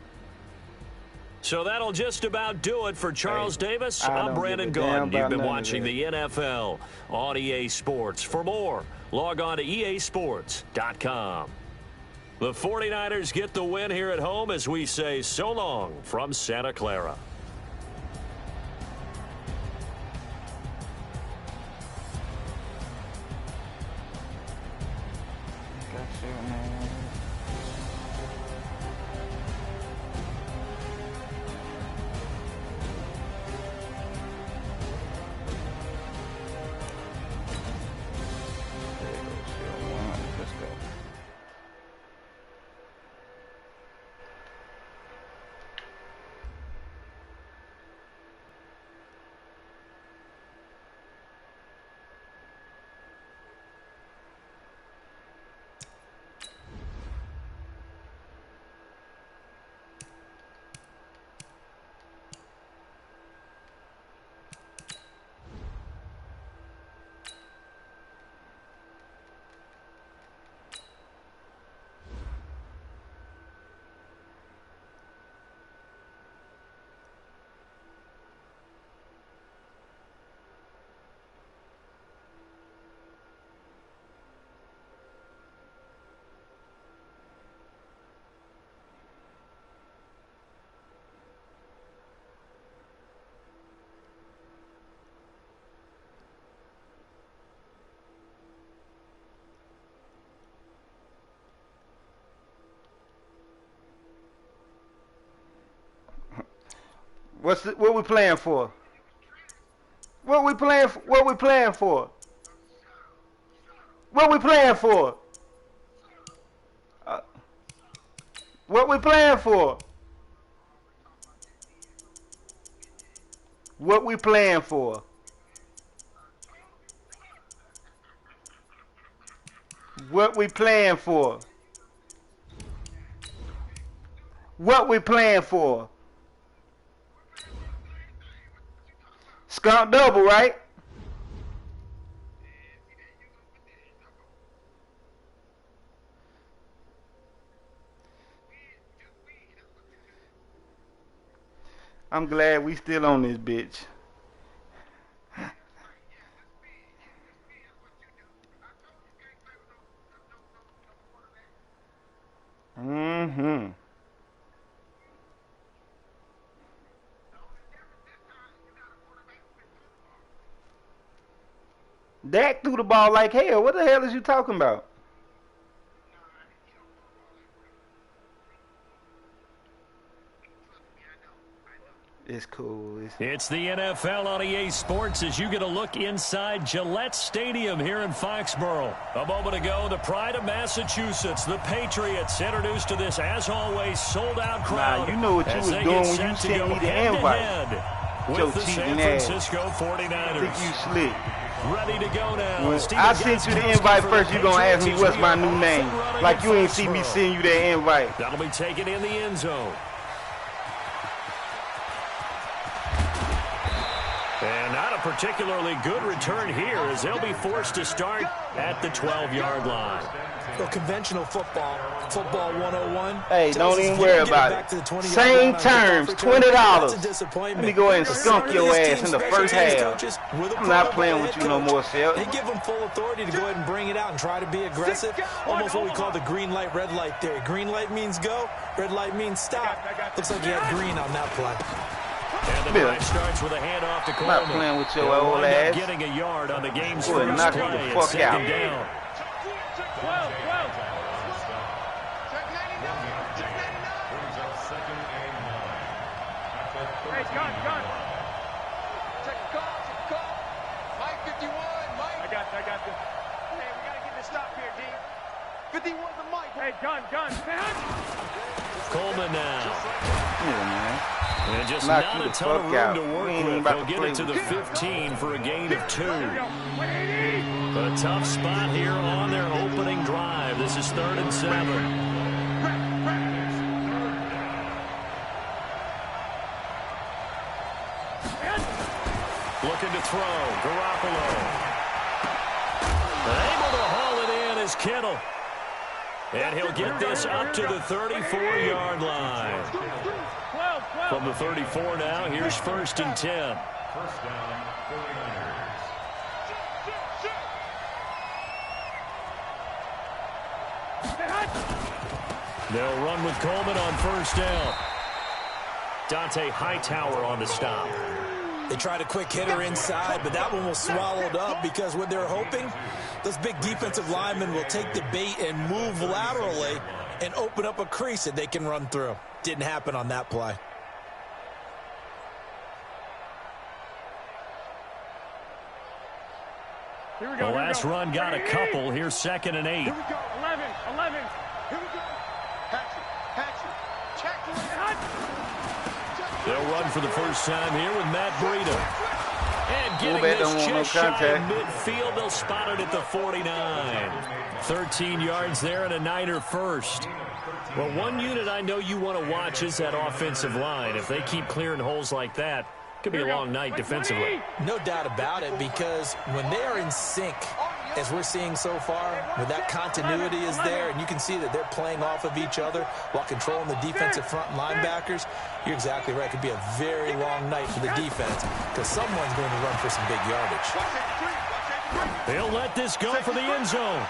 So that'll just about do it for Charles Davis. I I'm don't Brandon give a damn Gaudin. You've about been none of watching that. the NFL on EA Sports. For more, log on to easports.com. The 49ers get the win here at home as we say so long from Santa Clara. What we playing for? What we playing for? What we playing for? What we playing for? What we playing for? What we playing for? What we playing for? What we playing for? Skunk double, right? I'm glad we still on this bitch. Mm-hmm. Dak threw the ball like hell. What the hell is you talking about? It's cool. It's the NFL on EA Sports as you get a look inside Gillette Stadium here in Foxborough. A moment ago, the pride of Massachusetts, the Patriots, introduced to this, as always, sold-out crowd. Nah, you know what you was doing when you sent me the invite. With the San Francisco 49ers. I think you slick. Ready to go now. When I sent you the invite first, you gonna ask me what's my new name. Like you ain't see me send you that invite. That'll be taken in the end zone. And not a particularly good return here as they'll be forced to start at the 12-yard line. So conventional football 101. Hey, don't even worry about it. Same terms, $20. Let me go ahead and skunk your ass in the first half. I'm not playing with you no more, Sel. They give them full authority to go ahead and bring it out and try to be aggressive. Almost what we call the green light, red light theory. Green light means go, red light means stop. Looks like you had green on that play. And the drive starts with a handoff to Coleman. I'm not playing with your old ass. Getting a yard on the game's Boy, first knock play. the fuck out. Down. 12. Hey, gun. Check the call. Mike 51, Mike. I got this. Hey, we got to get this stop here, D. 51 to Mike. Hey, gun. Coleman now. Yeah, man. And just Knock not you a the ton of fuck room out. to work We ain't with. about They'll to get play it to the with you. 15 for a gain of 2. A tough spot here on their opening drive. This is 3rd and 7. Looking to throw. Garoppolo. Able to haul it in is Kittle. And he'll get this up to the 34-yard line. From the 34 now, here's 1st and 10. First down, 49ers. They'll run with Coleman on 1st down. Dante Hightower on the stop. They tried a quick hitter inside, but that one was swallowed up because what they're hoping, those big defensive linemen will take the bait and move laterally and open up a crease that they can run through. Didn't happen on that play. The last run got a couple. Here's 2nd and 8. Here we go. 11. Here we go. Hatchet. Check. They'll run for the first time here with Matt Breida. And getting this just shy of midfield, they'll spot it at the 49. 13 yards there and a Niner first. Well, one unit I know you want to watch is that offensive line. If they keep clearing holes like that, it could be a long night defensively. No doubt about it, because when they are in sync, as we're seeing so far, when that continuity is there and you can see that they're playing off of each other while controlling the defensive front linebackers, you're exactly right. It could be a very long night for the defense because someone's going to run for some big yardage. They'll let this go for the end zone.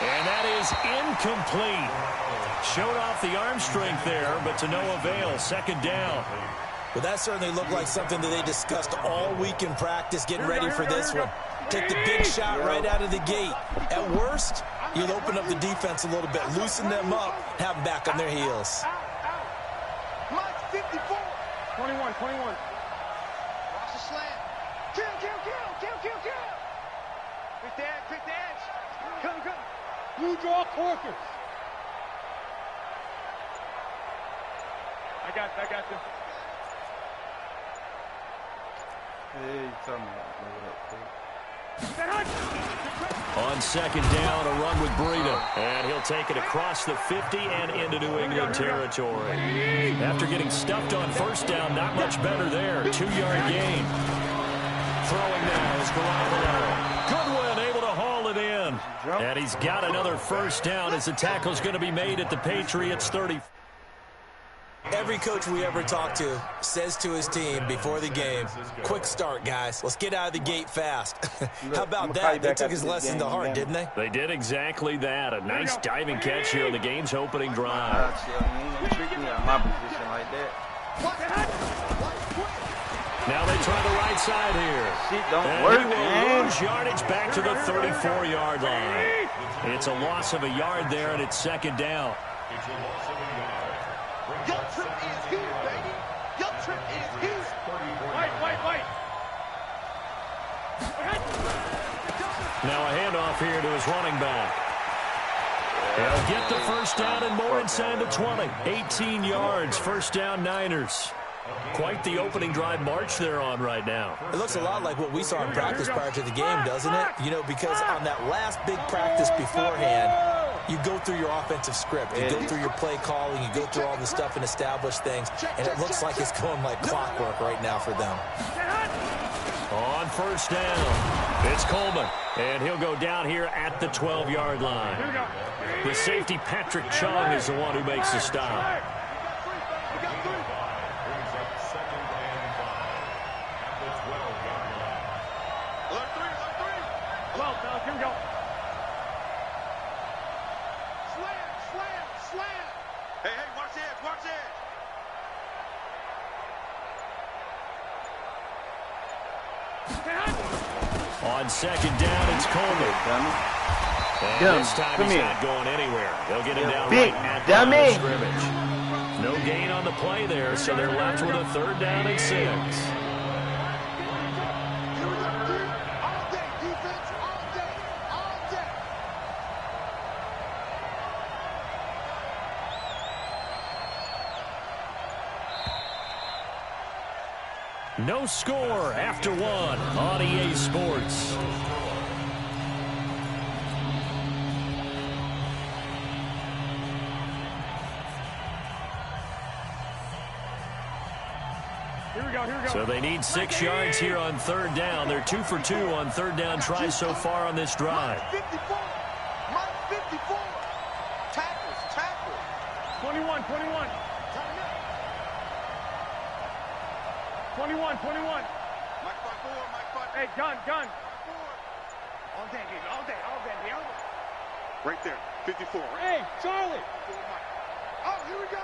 And that is incomplete. Showed off the arm strength there, but to no avail. 2nd down. Well, that certainly looked like something that they discussed all week in practice, getting ready for this one. Take the big shot right out of the gate. At worst, you'll open up the defense a little bit, loosen them up, have them back on their heels. Mike 54. 21. Cross the slant. Kill. Pick the edge. Come. Blue draw Corkers. I got you. Hey, tell me On second down, a run with Breida. And he'll take it across the 50 and into New England territory. After getting stuffed on first down, not much better there. 2-yard gain. Throwing now is Garoppolo. Goodwin able to haul it in. And he's got another first down as the tackle's going to be made at the Patriots 30. Every coach we ever talk to says to his team before the game, quick start, guys. Let's get out of the gate fast. How about that? They took his lesson to heart, didn't they? They did exactly that. A nice diving catch here on the game's opening drive. my position like that. Now they try the right side here. Shit don't and work, he will man. lose yardage back to the 34-yard line. It's a loss of a yard there, and it's second down. It's a loss of a yard. Your trip is here, baby. Your trip is here. Wait. Now a handoff here to his running back. They'll get the first down and more inside the 20. 18 yards, first down Niners. Quite the opening drive march they're on right now. It looks a lot like what we saw in practice prior to the game, doesn't it? You know, because on that last big practice beforehand, you go through your offensive script. You go through your play calling. You go through all the stuff and establish things. And it looks like it's going like clockwork right now for them. On first down, it's Coleman. And he'll go down here at the 12-yard line. The safety, Patrick Chung, is the one who makes the stop. On second down, it's Coleman. And this time he's not going anywhere. They'll get him down right at the line of scrimmage. No gain on the play there, so they're left with a third down and 6. No score after 1 on EA Sports. Here we go. So they need 6 yards here on third down. They're 2 for 2 on third down tries so far on this drive. Mike 54. Tackles. 21. 21. Mike 5-4. Hey, gun. All day. Right there, 54. Hey, Charlie. Oh, here we go.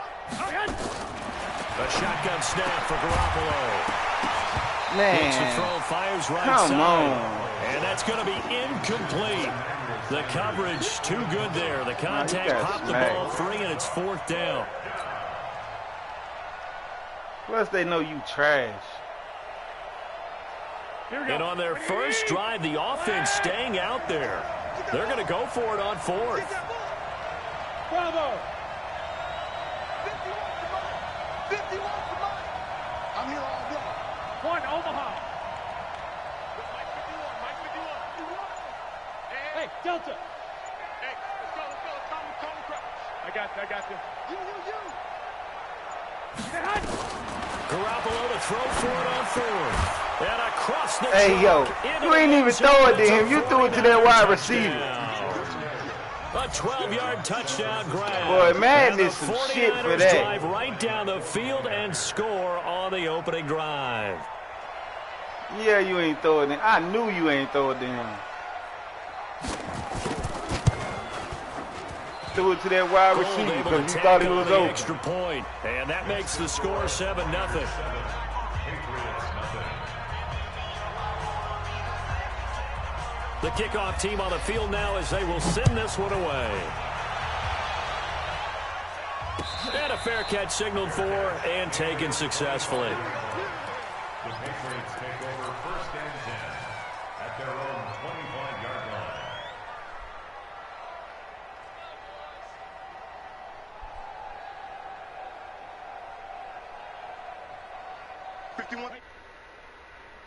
A shotgun snap for Garoppolo. Makes the throw, fires right Come side. on. And that's going to be incomplete. The coverage too good there. The contact popped the ball free, and it's fourth down. Plus, they know you trash. And on their first drive, the offense staying out there. They're going to go for it on fourth. Bravo. 51 to Mike. I'm here all day. One, Omaha. Mike 51. Hey, Delta. Hey, let's go. Call him crouch. I got you. You. Garoppolo to throw for it on fourth. And across the Hey, yo, you ain't even throw it to him. You threw it to that wide receiver. A 12-yard touchdown grab. Boy, man, there's some shit for that. Drive right down the field and score on the opening drive. Yeah, you ain't throw it in. I knew you ain't throw it to him. Threw it to that wide receiver because he thought he was open. Extra point, and that makes the score 7-0. The kickoff team on the field now as they will send this one away. And a fair catch signaled for and taken successfully. The Patriots take over 1st and 10 at their own 25-yard line.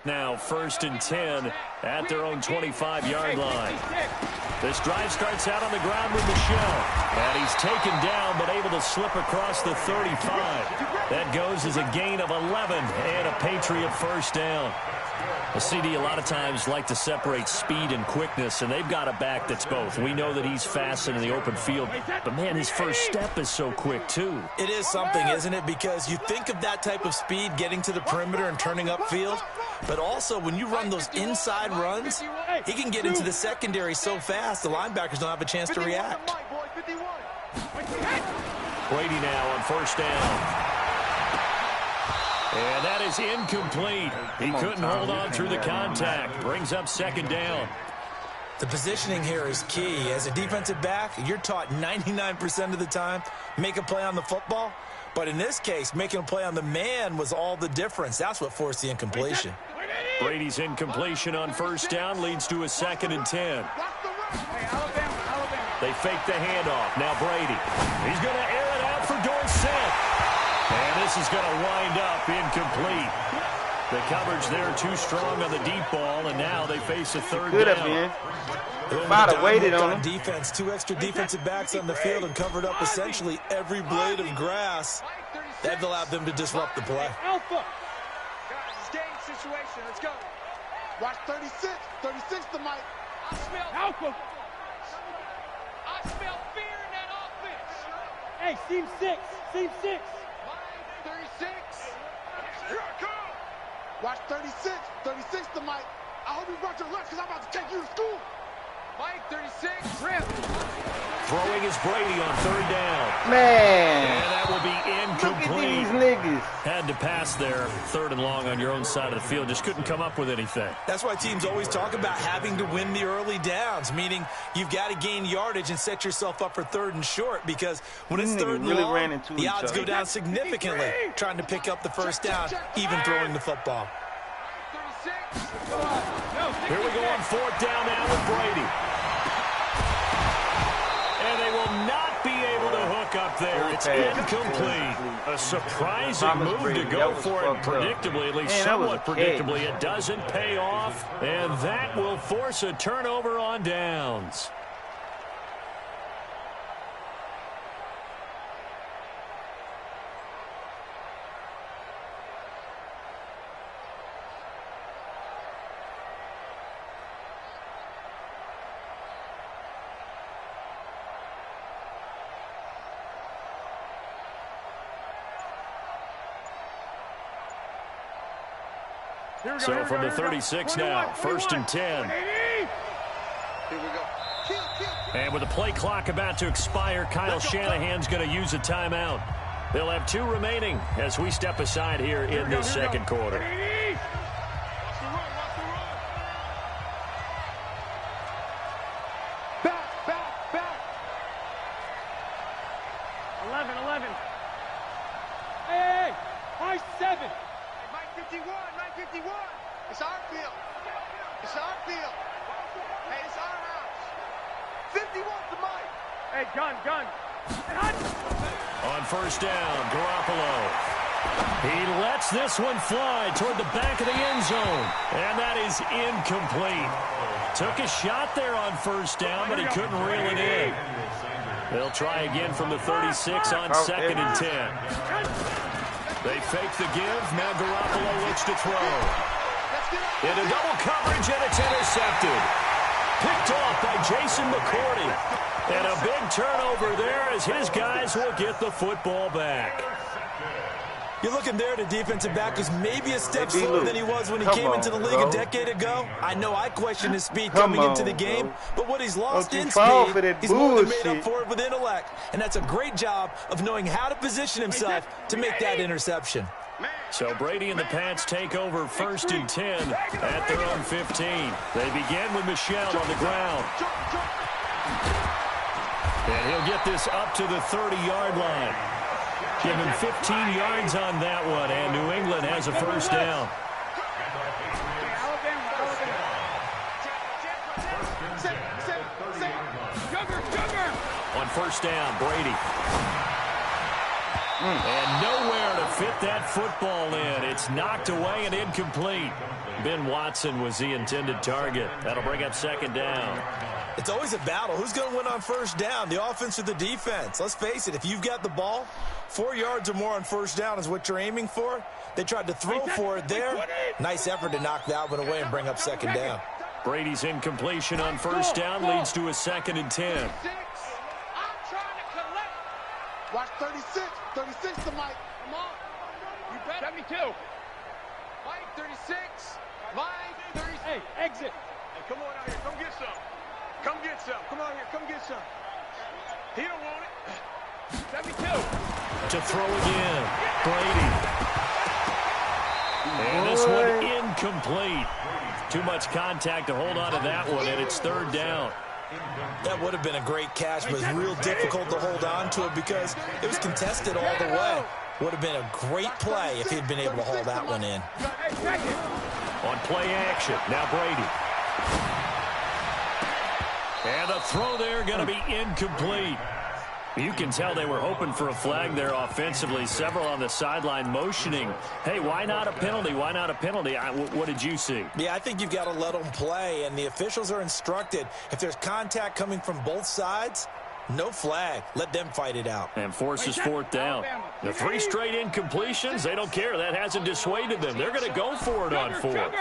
Now 1st and 10 at their own 25-yard line. This drive starts out on the ground with Michel. And he's taken down but able to slip across the 35. That goes as a gain of 11 and a Patriot first down. The CD a lot of times like to separate speed and quickness, and they've got a back that's both. We know that he's fast in the open field, but man, his first step is so quick too. It is something, isn't it? Because you think of that type of speed getting to the perimeter and turning upfield, but also when you run those inside runs, he can get into the secondary so fast the linebackers don't have a chance to react. Brady now on first down. And that is incomplete. He couldn't hold on through the contact. Brings up second down. The positioning here is key. As a defensive back, you're taught 99% of the time, make a play on the football. But in this case, making a play on the man was all the difference. That's what forced the incompletion. Brady's incompletion on first down leads to a 2nd and 10. They fake the handoff. Now Brady. He's going to air it out for Dorsett. And this is going to wind up incomplete. The coverage there too strong on the deep ball, and now they face a third down. If I'd have waited on him. Defense, 2 extra defensive backs on the field and covered up essentially every blade of grass. That allowed them to disrupt the play. Alpha. Guys, it's game situation. Let's go. Watch 36. 36 to Mike. I smell Alpha. I smell fear in that offense. Hey, seam 6. Seam 6. 36. Here I come. Watch 36. 36 to Mike. I hope you brought your lunch because I'm about to take you to school. Mike, 36. Rip. Throwing is Brady on third down. Man. And that will be incomplete. Look at these niggas. Had to pass there, 3rd and long on your own side of the field. Just couldn't come up with anything. That's why teams always talk about having to win the early downs, meaning you've got to gain yardage and set yourself up for 3rd and short, because when it's 3rd and really long, the odds go down significantly trying to pick up the first down, even throwing the football. Here we go on 4th down now with Brady. And they will not be able to hook up there. It's incomplete. A surprising move to go for it predictably, at least somewhat predictably. It doesn't pay off, and that will force a turnover on downs. So from the 36 now, 1st and 10. And with the play clock about to expire, Kyle Shanahan's going to use a timeout. They'll have 2 remaining as we step aside here in this second quarter. Back. 11. Hey, high 7. Mike 51. It's our field. Hey, it's our house. 51 to Mike. Hey, gun. On first down, Garoppolo. He lets this one fly toward the back of the end zone. And that is incomplete. Took a shot there on first down, but he couldn't reel it in. They'll try again from the 36 on 2nd and 10. They fake the give. Now Garoppolo looks to throw. Into double coverage, and it's intercepted. Picked off by Jason McCourty. And a big turnover there as his guys will get the football back. You're looking there at a defensive back who's maybe a step slower than he was when he came into the league a decade ago. I know I questioned his speed coming into the game, but what he's lost in speed, he's more than made up for it with intellect. And that's a great job of knowing how to position himself to make that interception. So Brady and the Pats take over 1st and 10 at their own 15. They begin with Michel on the ground. And he'll get this up to the 30-yard line. Give him 15 yards on that one, and New England has a first down. On first down, Brady. And nowhere to fit that football in. It's knocked away and incomplete. Ben Watson was the intended target. That'll bring up second down. It's always a battle. Who's going to win on first down, the offense or the defense? Let's face it, if you've got the ball, 4 yards or more on first down is what you're aiming for. They tried to throw for it there. Nice effort to knock that one away and bring up second down. Brady's incompletion on first down leads to a 2nd and 10. I'm trying to collect. Watch 36. 36 to Mike. Come on. You better. 72. Mike, 36. Mike, 36. Hey, exit. Hey, come on out here. Come get some. Come get some. Come on here. Come get some. He don't want it. 72. To throw again. Brady. And this one incomplete. Too much contact to hold on to that one, and it's third down. That would have been a great catch, but it was real difficult to hold on to it because it was contested all the way. Would have been a great play if he'd been able to hold that one in. On play action, now Brady. And the throw there going to be incomplete. You can tell they were hoping for a flag there offensively. Several on the sideline motioning. Hey, why not a penalty? Why not a penalty? What did you see? Yeah, I think you've got to let them play, and the officials are instructed. If there's contact coming from both sides, no flag. Let them fight it out. And forces fourth down. The 3 straight incompletions, they don't care. That hasn't dissuaded them. They're going to go for it on fourth.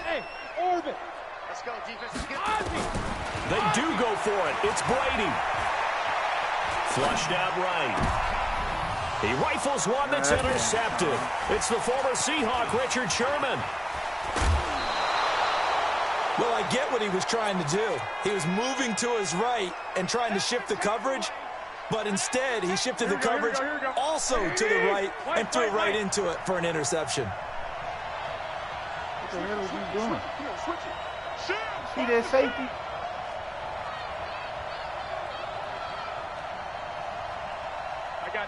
Hey, orbit. Let's go, defense. They do go for it. It's Brady. Flushed out right. He rifles one that's intercepted. It's the former Seahawk, Richard Sherman. Well, I get what he was trying to do. He was moving to his right and trying to shift the coverage, but instead he shifted the coverage also to the right and threw right into it for an interception. What the hell is he doing? See that safety?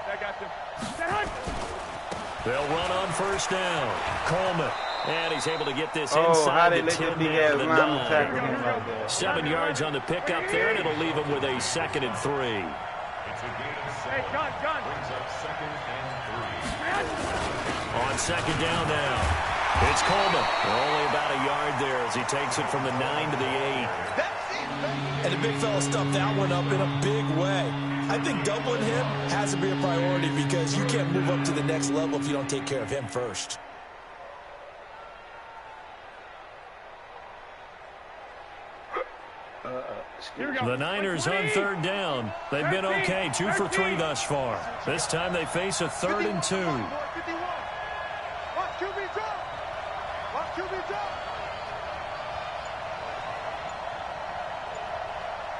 I got them. They'll run on first down. Coleman. And he's able to get this How inside they the let 10 that big after ass the lineman 9. tackle him like that? 7 yards on the pickup there, and it'll leave him with a 2nd and 3. It's a gain of 7. Hey, gun. Brings up 2nd and 3. On second down now. It's Coleman. Only about a yard there as he takes it from the 9 to the 8. And the big fella stuffed that one up in a big way. I think doubling him has to be a priority because you can't move up to the next level if you don't take care of him first. The Niners on third down. They've been okay, 2 for 3 thus far. This time they face a 3rd and 2. Watch QB drop. Watch QB drop.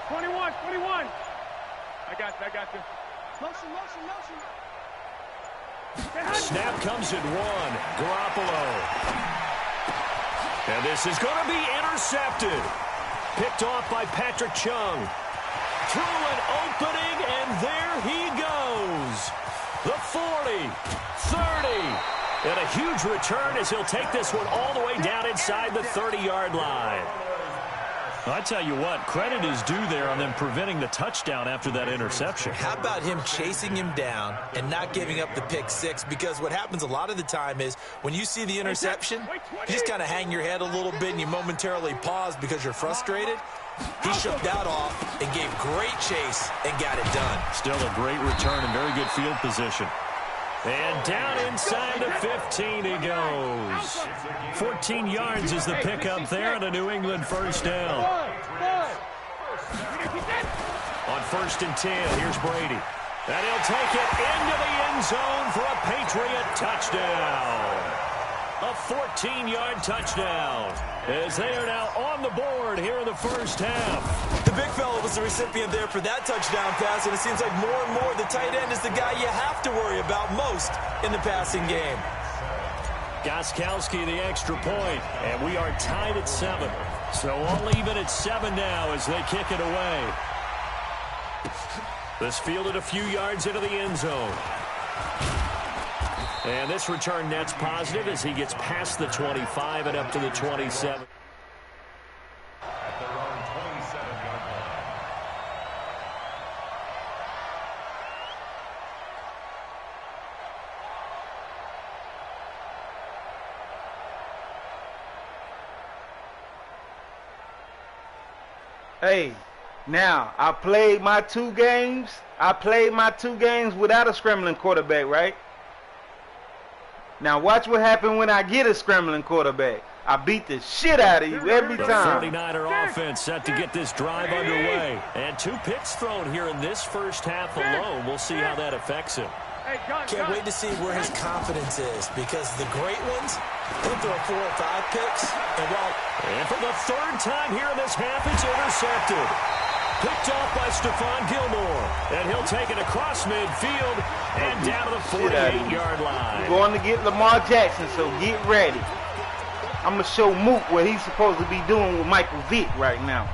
21. I got you. Motion. Snap comes at 1. Garoppolo. And this is going to be intercepted. Picked off by Patrick Chung. Through an opening, and there he goes. The 40, 30. And a huge return as he'll take this one all the way down inside the 30-yard line. I tell you what, credit is due there on them preventing the touchdown after that interception. How about him chasing him down and not giving up the pick 6? Because what happens a lot of the time is when you see the interception, you just kind of hang your head a little bit and you momentarily pause because you're frustrated. He shook that off and gave great chase and got it done. Still a great return and very good field position. And down inside the 15 he goes. 14 yards is the pickup there and a New England first down. On 1st and 10, here's Brady. And he'll take it into the end zone for a Patriot touchdown. A 14-yard touchdown as they are now on the board here in the first half. The big fella was the recipient there for that touchdown pass, and it seems like more and more the tight end is the guy you have to worry about most in the passing game. Gostkowski the extra point, and we are tied at 7. So all even at 7 now as they kick it away. This fielded a few yards into the end zone. And this return net's positive as he gets past the 25 and up to the 27. At their own 27-yard line. Hey, now, I played my two games without a scrambling quarterback, right? Now watch what happens when I get a scrambling quarterback. I beat the shit out of you every time. The 49er offense set to get this drive underway. And 2 picks thrown here in this first half alone. We'll see how that affects him. Can't wait to see where his confidence is, because the great ones, they throw 4 or 5 picks. And for the 3rd time here in this half, it's intercepted. Picked off by Stephon Gilmore. And he'll take it across midfield and down to the 48-yard line. We're going to get Lamar Jackson, so get ready. I'm going to show Mook what he's supposed to be doing with Michael Vick right now.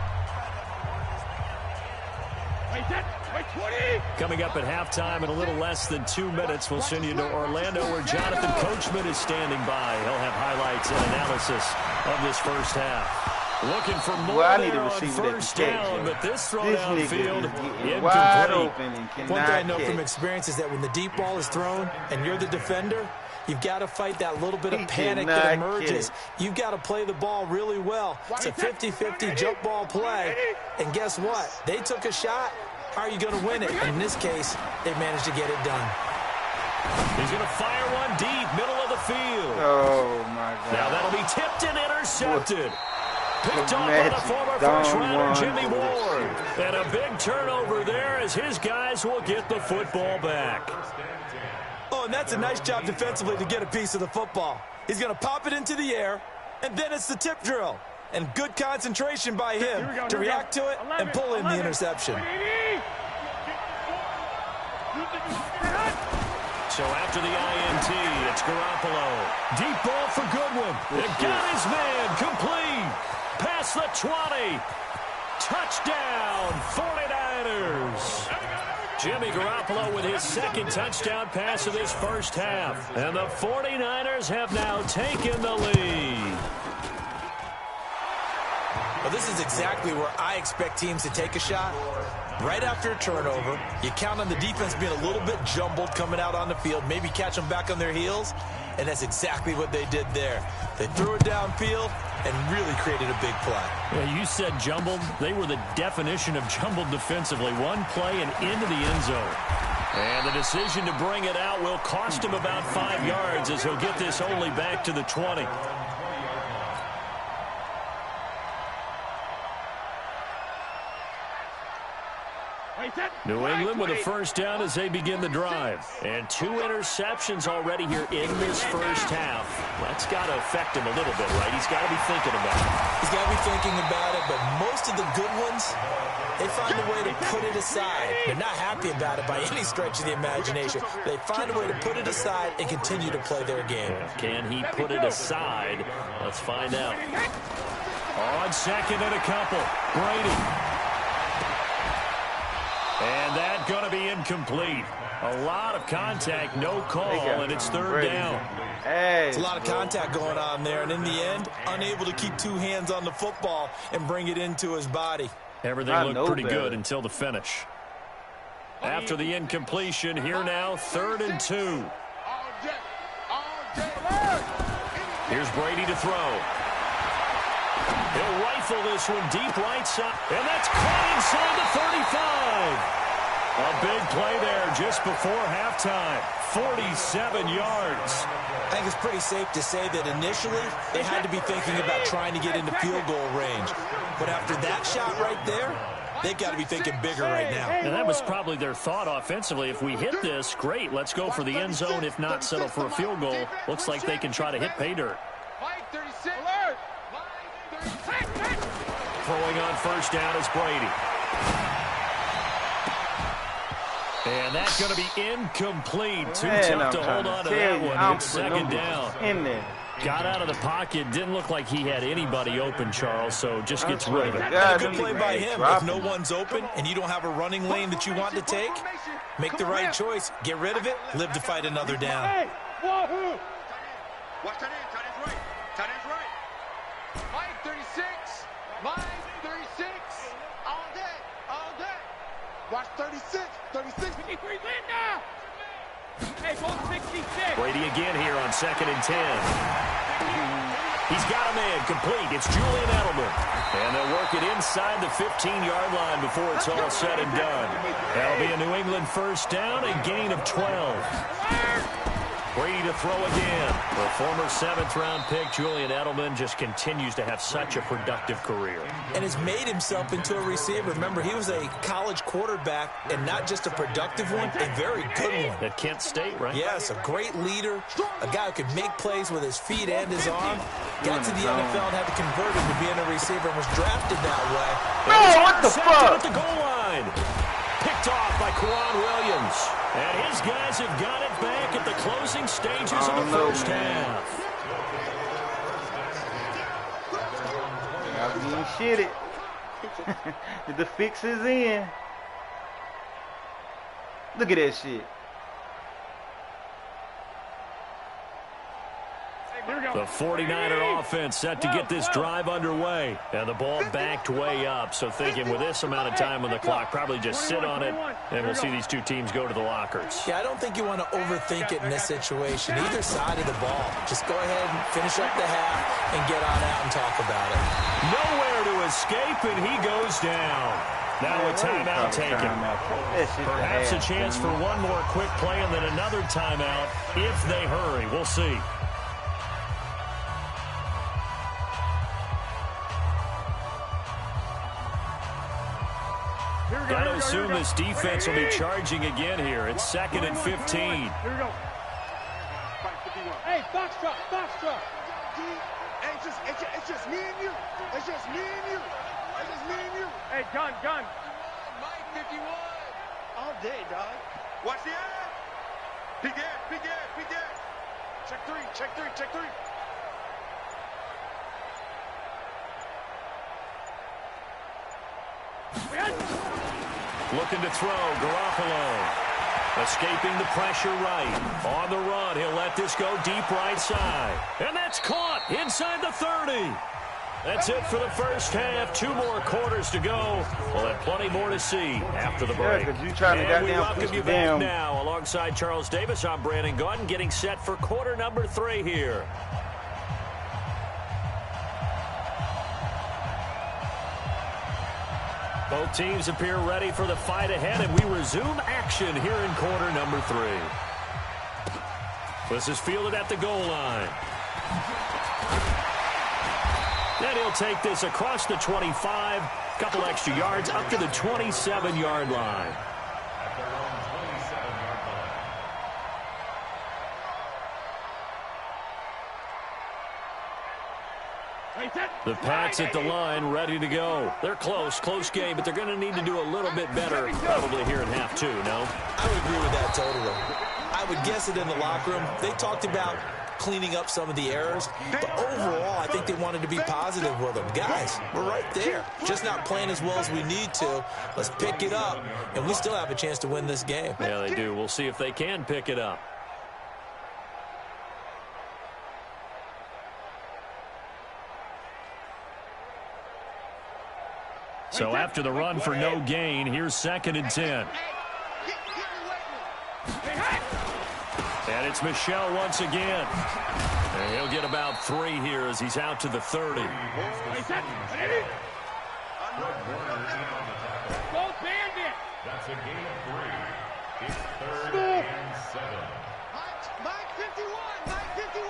Coming up at halftime in a little less than 2 minutes, we'll send you to Orlando where Jonathan Coachman is standing by. He'll have highlights and analysis of this first half. Looking for more there on first down, but this throw downfield incomplete. One thing I know from experience is that when the deep ball is thrown and you're the defender, you've got to fight that little bit of panic that emerges. You've got to play the ball really well. It's a 50-50 jump ball play, and guess what? They took a shot. How are you going to win it? And in this case, they managed to get it done. He's going to fire one deep, middle of the field. Oh, my God. Now that'll be tipped and intercepted. Picked off by the former first-rounder Jimmy Ward. And a big turnover there as his guys will get the football back. Oh, and that's a nice job defensively to get a piece of the football. He's going to pop it into the air, and then it's the tip drill. And good concentration by him to react to it and pull in the interception. So after the INT, it's Garoppolo. Deep ball for Goodwin. It got his man complete. Past the 20. Touchdown, 49ers. Jimmy Garoppolo with his 2nd touchdown pass of this first half. And the 49ers have now taken the lead. Well, this is exactly where I expect teams to take a shot. Right after a turnover, you count on the defense being a little bit jumbled coming out on the field, maybe catch them back on their heels, and that's exactly what they did there. They threw it downfield and really created a big play. Yeah, you said jumbled. They were the definition of jumbled defensively. One play and into the end zone. And the decision to bring it out will cost him about 5 yards as he'll get this only back to the 20. New England with a first down as they begin the drive. And 2 interceptions already here in this first half. That's got to affect him a little bit, right? He's got to be thinking about it. He's got to be thinking about it, but most of the good ones, they find a way to put it aside. They're not happy about it by any stretch of the imagination. They find a way to put it aside and continue to play their game. Can he put it aside? Let's find out. On 2nd and a couple, Brady. And that's going to be incomplete. A lot of contact, no call, and it's 3rd down. Hey, it's a lot of contact going on there, and in the end, unable to keep 2 hands on the football and bring it into his body. Everything looked pretty good until the finish. After the incompletion, here now, 3rd and 2. Here's Brady to throw. He'll rifle this one deep right side, and that's caught inside the 35. A big play there just before halftime. 47 yards. I think it's pretty safe to say that initially they had to be thinking about trying to get into field goal range. But after that shot right there, they've got to be thinking bigger right now. And that was probably their thought offensively. If we hit this, great, let's go for the end zone. If not, settle for a field goal. Looks like they can try to hit pay dirt. Throwing on first down is Brady. And that's going to be incomplete. Too tough to hold on to that one. It's 2nd down. In there. Got out of the pocket. Didn't look like he had anybody open, Charles, so just gets rid of it. Yeah, good play by him. If no one's open and you don't have a running lane that you want to take, make the right choice. Get rid of it. Live to fight another down. Hey, wahoo! Watch tight end. Tight end's right. Tight end's right. Mike 36. Mike 36. All day. All day. Watch 36. 36. 53 Linda. Hey, ball 66. Brady again here on 2nd and 10. He's got a man complete. It's Julian Edelman. And they'll work it inside the 15-yard line before it's all said and done. That'll be a New England first down and gain of 12. Brady to throw again. The former 7th-round pick, Julian Edelman, just continues to have such a productive career. And has made himself into a receiver. Remember, he was a college quarterback, and not just a productive one, a very good one. At Kent State, right? Yes, a great leader, a guy who could make plays with his feet and his arm. Got to the NFL and had to convert him to being a receiver and was drafted that way. Oh, what the fuck? At the goal line. Picked off by Kwan Williams. And his guys have got it back at the closing stages of the first half. I'm getting shitted. The fix is in. Look at that shit. The 49er offense set to get this drive underway. And the ball backed way up. So thinking with this amount of time on the clock, probably just sit on it, and we'll see these two teams go to the lockers. Yeah, I don't think you want to overthink it in this situation. Either side of the ball. Just go ahead and finish up the half and get on out and talk about it. Nowhere to escape, and he goes down. Now a timeout taken. Perhaps a chance for one more quick play and then another timeout if they hurry. We'll see. Got to assume this defense will be charging again here. It's 2nd and 15. Here we go. Hey, box truck, box truck. It's just me and you. It's just me and you. It's just me and you. Hey, gun. Mike 51. All day, dog. Watch the ad. Big ad. Check three. Looking to throw, Garoppolo. Escaping the pressure right. On the run, he'll let this go deep right side. And that's caught inside the 30. That's it for the first half. 2 more quarters to go. We'll have plenty more to see after the break. Yeah, you trying to and we welcome you back damn. now. Alongside Charles Davis, I'm Brandon Gaudin, getting set for quarter number 3 here. Both teams appear ready for the fight ahead, and we resume action here in quarter number 3. This is fielded at the goal line. And he'll take this across the 25, couple extra yards up to the 27-yard line. The Pats at the line, ready to go. They're close game, but they're going to need to do a little bit better probably here in half 2, no? I would agree with that totally. I would guess it in the locker room. They talked about cleaning up some of the errors, but overall, I think they wanted to be positive with them. Guys, we're right there. Just not playing as well as we need to. Let's pick it up, and we still have a chance to win this game. Yeah, they do. We'll see if they can pick it up. So after the run for no gain, here's 2nd and 10. And it's Michel once again. And he'll get about 3 here as he's out to the 30. Go Bandit! That's a gain of 3. It's 3rd and 7. Mike 51! Mike 51!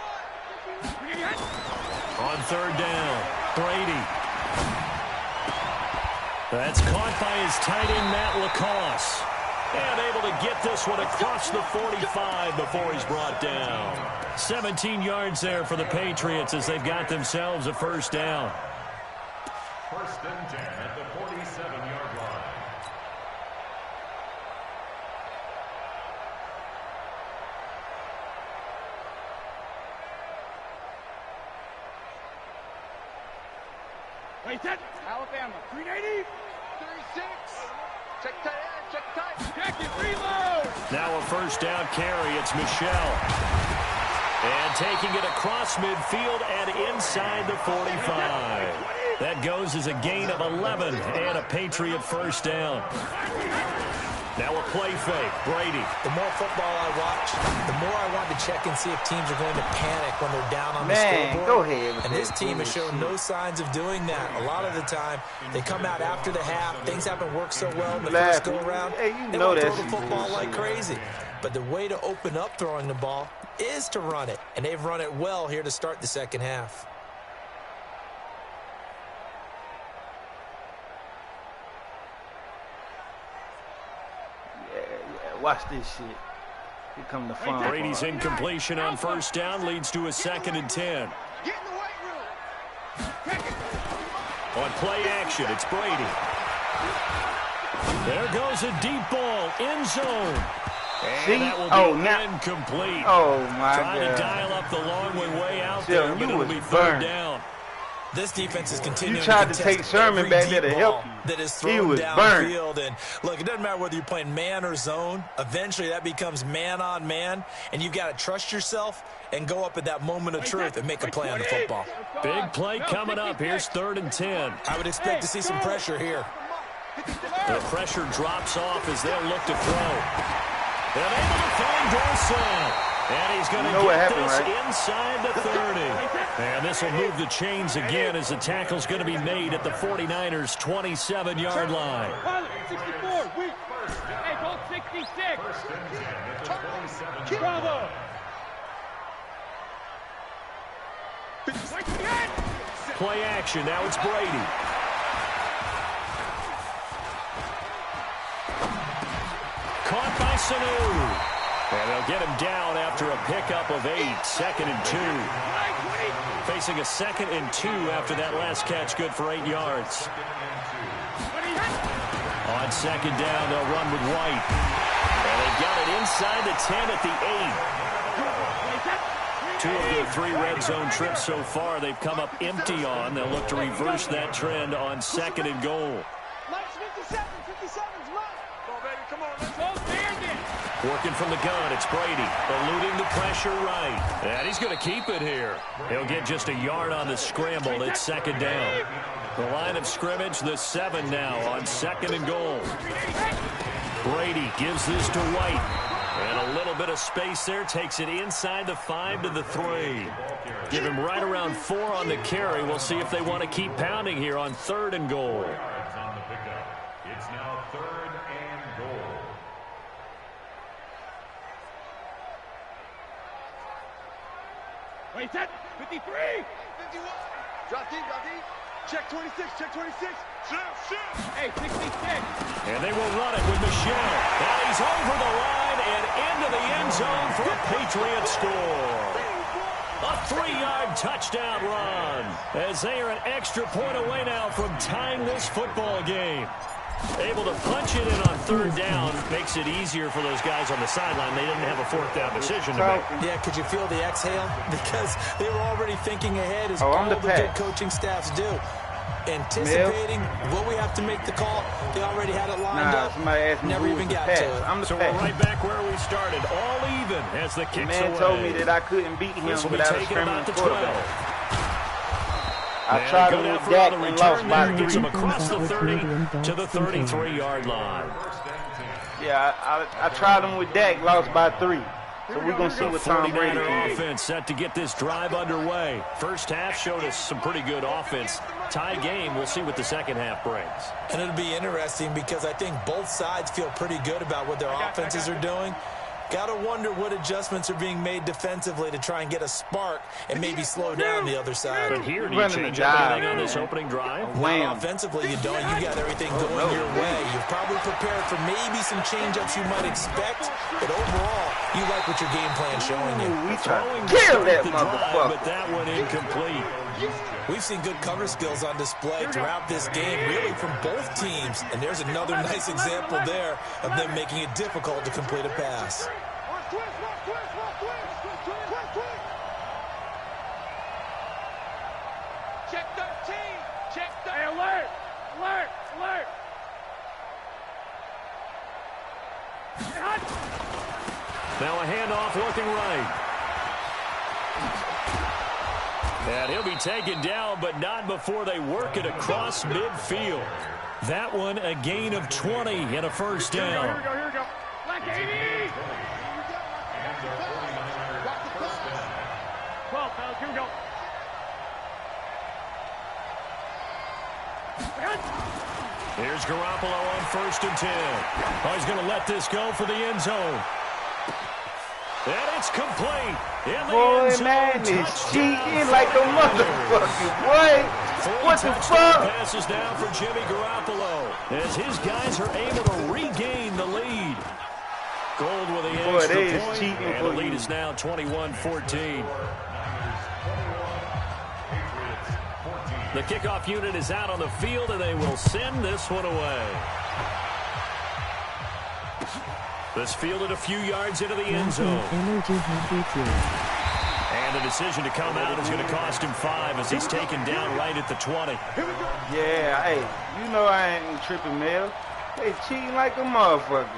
On 3rd down, Brady. That's caught by his tight end, Matt LaCosse. And able to get this one across the 45 before he's brought down. 17 yards there for the Patriots as they've got themselves a first down. 1st and 10 at the 47-yard line. Wait, set. Alabama. 380. 36. Check tight end. Check tight. Check it. Reload. Now a first down carry. It's Michelle. And taking it across midfield and inside the 45. That goes as a gain of 11 and a Patriot first down. Now a play fake. Brady. The more football I watch, the more I want to check and see if teams are going to panic when they're down on the scoreboard. Go ahead. And this team has shown no signs of doing that. A lot of the time, they come out after the half. Things haven't worked so well in the first go-around. Hey, you they know won't that throw the football like crazy. But the way to open up throwing the ball is to run it. And they've run it well here to start the second half. Watch this shit. Here come the fun. Brady's incompletion on first down leads to a 2nd and 10. Get in the weight room. On play action, it's Brady. There goes a deep ball, end zone. And that will be incomplete. Oh, my God. Trying to dial up the long way out Still, there, but it'll be burned. 3rd down. This defense is continuing You tried to to take contest Sherman every back deep there to ball help you. that is He thrown was burned. downfield. And look, it doesn't matter whether you're playing man or zone. Eventually, that becomes man on man, and you've got to trust yourself and go up at that moment of truth and make a play on the football. Big play coming up. Here's 3rd and 10. I would expect to see some pressure here. The pressure drops off as they'll look to throw. They're able to find Dorsett. And he's going to get this inside the 30. And this will move the chains again as the tackle's going to be made at the 49ers' 27-yard line. 64. Weak. Hey, goal 66. Bravo. Play action. Now it's Brady. Caught by Sanu. And they'll get him down after a pickup of 8. 2nd and 2. Facing a 2nd and 2 after that last catch, good for 8 yards. On 2nd down, they'll run with White. And they got it inside the 10 at the 8. 2 of their 3 red zone trips so far, they've come up empty on. They'll look to reverse that trend on 2nd and goal. 57's mine. Come on, baby. Come on. Let's go. Working from the gun, it's Brady, eluding the pressure right. And he's going to keep it here. He'll get just a yard on the scramble. It's 2nd down. The line of scrimmage, the 7 now on 2nd and goal. Brady gives this to White. And a little bit of space there, takes it inside the 5 to the 3. Give him right around 4 on the carry. We'll see if they want to keep pounding here on 3rd and goal. It's now 3rd and goal. Wait, set. 53. 51. Drop deep, drop deep. Check 26, check 26. Shoot. Hey, 66. And they will run it with Michelle. And he's over the line and into the end zone for a Patriot score. A 3-yard touchdown run as they are an extra point away now from tying this football game. Able to punch it in on 3rd down makes it easier for those guys on the sideline. They didn't have a 4th down decision to make. Yeah, could you feel the exhale? Because they were already thinking ahead as all the good coaching staffs do. Anticipating what we have to make the call. They already had it lined up. Never even got to it. So we're right back where we started. All even as the kicks away. Man told me that I couldn't beat him without a screaming quarterback. I tried him with Dak and lost by 3. Gets him across the 30 to the 33-yard line. Yeah, I tried him with Dak, lost by 3. So we're going to see what Tom Brady can do. Offense set to get this drive underway. First half showed us some pretty good offense. Tie game, we'll see what the second half brings. And it'll be interesting because I think both sides feel pretty good about what their offenses are doing. Got to wonder what adjustments are being made defensively to try and get a spark and maybe slow down the other side. But here, do you change anything on this opening drive? Not offensively, you don't. You got everything going your way. You're probably prepared for maybe some change-ups you might expect, but overall, you like what your game plan's showing you. We try to kill that motherfucker. But that one incomplete. We've seen good cover skills on display throughout this game, really from both teams. And there's another nice example there of them making it difficult to complete a pass. Check 13. Check 13. Now a handoff looking right. And he'll be taken down, but not before they work it across midfield. That one a gain of 20 and a first down. Here we go. Black 80! 12, fellas, here we go. Here's Garoppolo on 1st and 10. Oh, he's going to let this go for the end zone. And it's complete. In the Boy, end zone, man, is cheating like a motherfucking boy. What the fuck? Passes now for Jimmy Garoppolo as his guys are able to regain the lead. Gold with the extra point, and the lead is now 21-14. The kickoff unit is out on the field, and they will send this one away. This fielded a few yards into the end zone. And the decision to come out is going to cost him 5 as he's taken down right at the 20. Yeah, hey, you know I ain't tripping, Mel. They cheating like a motherfucker.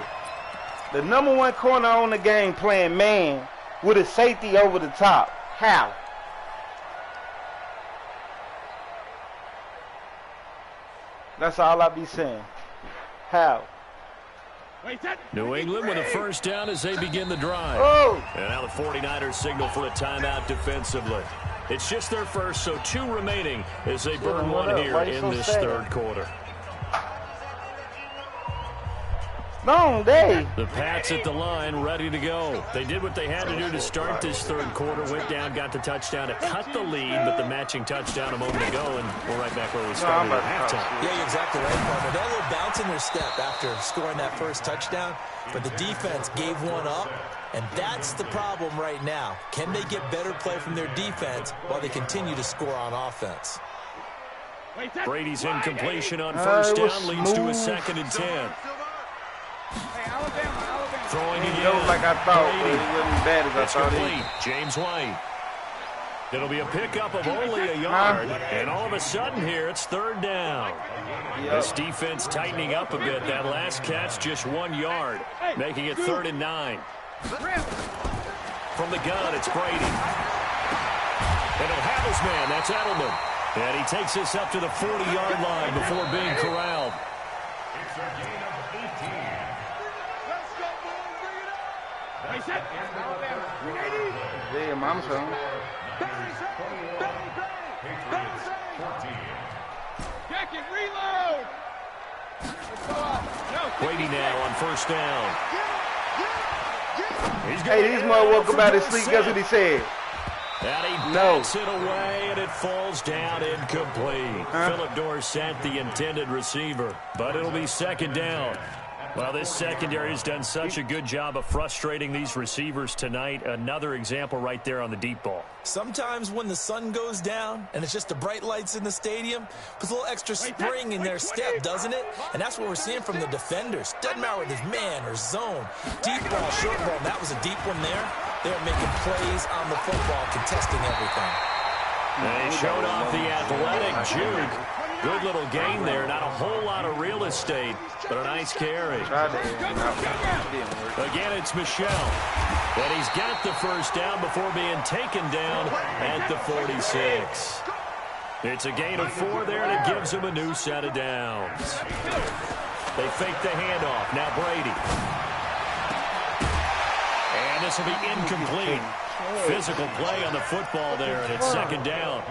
The #1 corner on the game playing man with a safety over the top. How? That's all I be saying. How? New England with a first down as they begin the drive. Oh! And now the 49ers signal for a timeout defensively. It's just their first, so 2 remaining as they burn one here in this third quarter. Long day. The Pats at the line, ready to go. They did what they had to do to start this third quarter. Went down, got the touchdown to cut the lead, but the matching touchdown a moment ago, and we're right back where we started at halftime. Yeah, you're exactly right, partner. They had a little bounce in their step after scoring that first touchdown, but the defense gave one up, and that's the problem right now. Can they get better play from their defense while they continue to score on offense? Brady's incompletion on first down leads to a 2nd and 10. Throwing It again. goes like I thought, but it wasn't bad as I thought. Complete. James White. It'll be a pickup of only a yard, and all of a sudden here it's 3rd down. This defense tightening up a bit. That last catch just 1 yard, making it 3rd and 9. From the gun, it's Brady. And he'll have his man. That's Edelman. And he takes this up to the 40-yard line before being corralled. It's a gain of 18. Damn, I'm sorry. Jacket, reload! Brady now on first down. Hey, these motherfuckers about to sleep. Guess what he said? And he backs it away, and it falls down incomplete. Philip Dorsett, the intended receiver, but it'll be 2nd down. Well, this secondary has done such a good job of frustrating these receivers tonight. Another example right there on the deep ball. Sometimes when the sun goes down and it's just the bright lights in the stadium, puts a little extra spring in their step, doesn't it? And that's what we're seeing from the defenders. Doesn't matter whether it's man or zone. Deep ball, short ball, and that was a deep one there. They're making plays on the football, contesting everything. They showed off the athletic juke. Good little gain there. Not a whole lot of real estate, but a nice carry. Again, it's Michel. And he's got the first down before being taken down at the 46. It's a gain of 4 there, and it gives him a new set of downs. They fake the handoff. Now Brady. And this will be incomplete. Physical play on the football there, and it's 2nd down.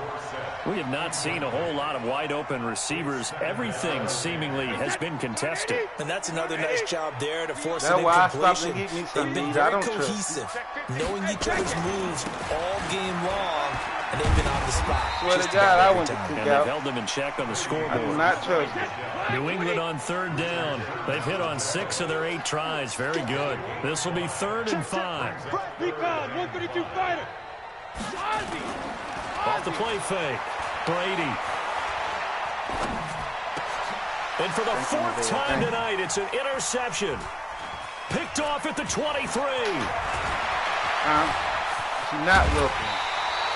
We have not seen a whole lot of wide-open receivers. Everything seemingly has been contested. And that's another nice job there to force an incompletion. They've been very cohesive, knowing each other's moves all game long, and they've been on the spot. Swear to God, I went to kick and out. they've held them in check on the scoreboard. I do not trust it. New England on 3rd down. They've hit on 6 of their 8 tries. Very good. This will be 3rd and 5. Recon, 132 fighter. Off the play fake. Brady. And for the 4th time tonight, it's an interception. Picked off at the 23. She's not looking.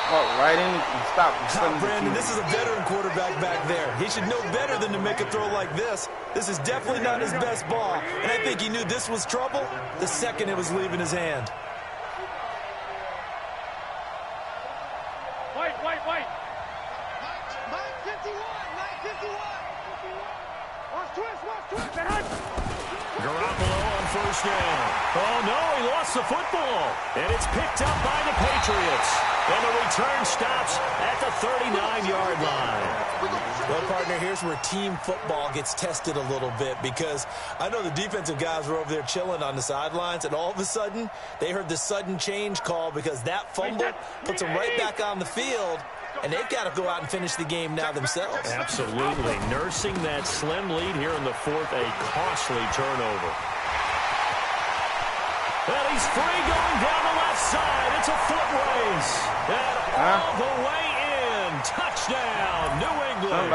Walk right in and stop. Brandon, this is a veteran quarterback back there. He should know better than to make a throw like this. This is definitely not his best ball, and I think he knew this was trouble the second it was leaving his hand. Wait. Mike 51. Watch twist. Garoppolo on first down. Oh, no, he lost the football. And it's picked up by the Patriots. And the return stops at the 39-yard line. Well, partner, here's where team football gets tested a little bit, because I know the defensive guys were over there chilling on the sidelines, and all of a sudden, they heard the sudden change call because that fumble puts them right back on the field, and they've got to go out and finish the game now themselves. Absolutely. Nursing that slim lead here in the fourth, a costly turnover. And he's free going down the left side. It's a foot race. And all the way in. Touchdown, New England.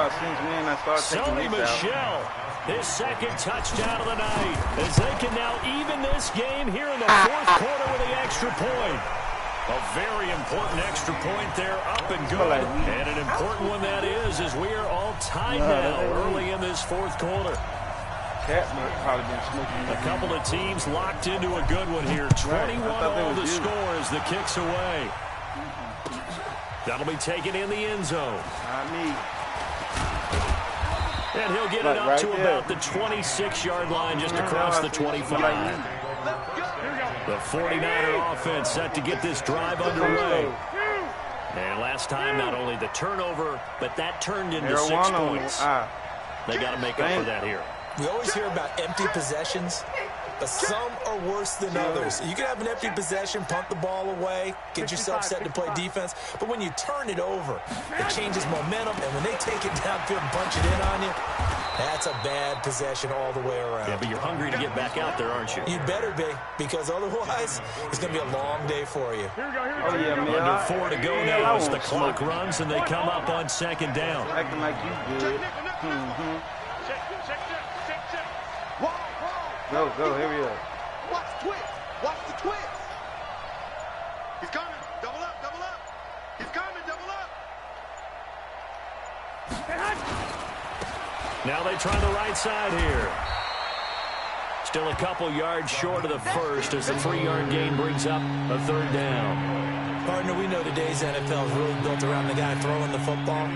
Sony Michel, his second touchdown of the night, as they can now even this game here in the fourth quarter with the extra point. A very important extra point there, up and good. And an important one that is, as we are all tied now early in this fourth quarter. A couple of teams locked into a good one here. 21 all the score as the kick's away. That'll be taken in the end zone. And he'll get it up to about the 26-yard line, just across the 25. The 49er offense set to get this drive underway. And last time, not only the turnover, but that turned into 6 points. They got to make up for that here. We always hear about empty possessions, but some are worse than others. You can have an empty possession, punt the ball away, get yourself set to play defense, but when you turn it over, it changes momentum, and when they take it downfield and punch it in on you, that's a bad possession all the way around. Yeah, but you're hungry to get back out there, aren't you? You better be, because otherwise, it's going to be a long day for you. Oh, yeah, man. Under 4 to go now as the clock runs and they come up on second down. Acting like you good. Go, here we go. Watch the twist. He's coming. Double up. He's coming. Double up. Now they try the right side here. Still a couple yards short of the first as the 3-yard gain brings up a third down. Partner, we know today's NFL is really built around the guy throwing the football.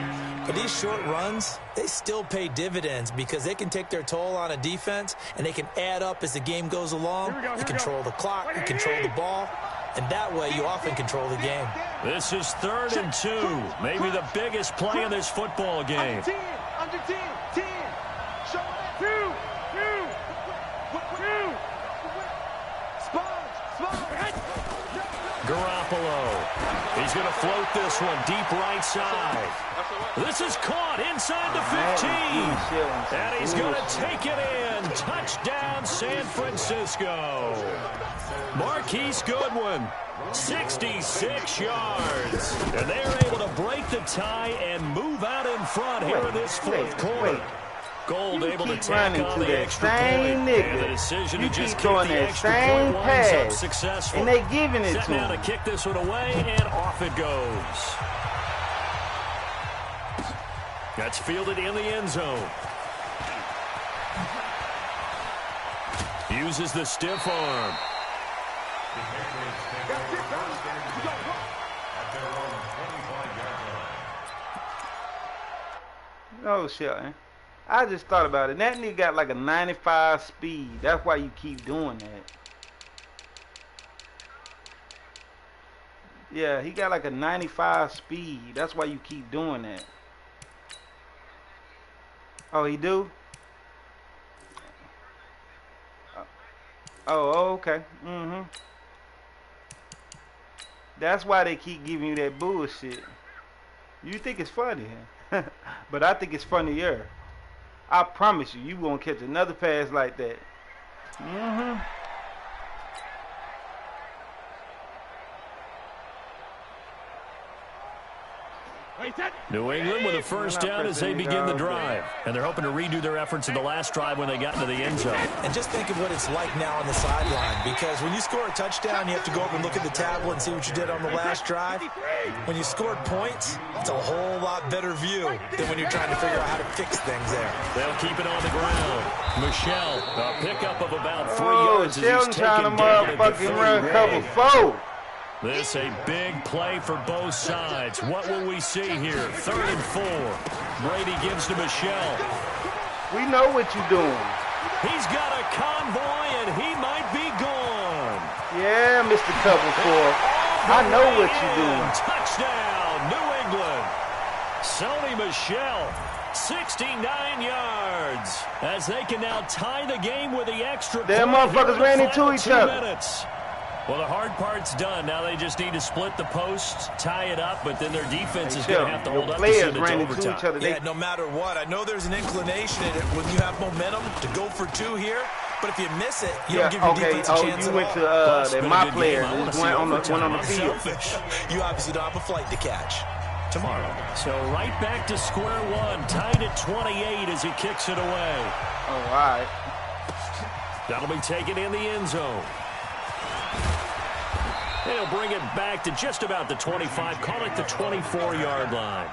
But these short runs, they still pay dividends because they can take their toll on a defense, and they can add up as the game goes along. You control the clock, you control the ball, and that way you often control the game. This is 3rd and 2, maybe the biggest play in this football game. Under 10. Show it. 2. Garoppolo. He's going to float this one deep right side. This is caught inside the 15. And he's going to take it in. Touchdown, San Francisco. Marquise Goodwin, 66 yards. And they're able to break the tie and move out in front here in this fourth quarter. Gold able to tack on the extra point, and the decision to just kick the extra point winds up successful. And they giving it to now him. to kick this one away, and off it goes. That's fielded in the end zone. Uses the stiff arm. Oh, shit, man. I just thought about it. That nigga got like a 95 speed. That's why you keep doing that. Yeah, he got like a 95 speed. That's why you keep doing that. Oh, he do? Oh, okay. That's why they keep giving you that bullshit. You think it's funny, huh? But I think it's funnier. I promise you, you won't catch another pass like that. New England with a first down as they begin the drive. And they're hoping to redo their efforts in the last drive when they got into the end zone. And just think of what it's like now on the sideline, because when you score a touchdown, you have to go over and look at the tablet and see what you did on the last drive. When you scored points, it's a whole lot better view than when you're trying to figure out how to fix things there. They'll keep it on the ground. Michelle, a pickup of about 3 yards as he's taken down at the 30. Cover 4. This a big play for both sides. What will we see here? 3rd and 4. Brady gives to Michelle. We know what you're doing. He's got a convoy, and he might be gone. Yeah, Mr. Cover 4. I know what you're doing. Touchdown, New England. Sony Michel, 69 yards. As they can now tie the game with the extra point. Them motherfuckers ran into each other. Minutes. Well, the hard part's done. Now they just need to split the posts, tie it up, but then their defense is going to have to hold up to send it to overtime. Yeah, no matter what. I know there's an inclination in it when you have momentum to go for 2 here, but if you miss it, you don't give your defense a chance you at went all. to my player. Went on the field. You obviously don't have a flight to catch. Tomorrow. So right back to square one, tied at 28 as he kicks it away. All right. That'll be taken in the end zone. They'll bring it back to just about the 25. Call it the 24-yard line.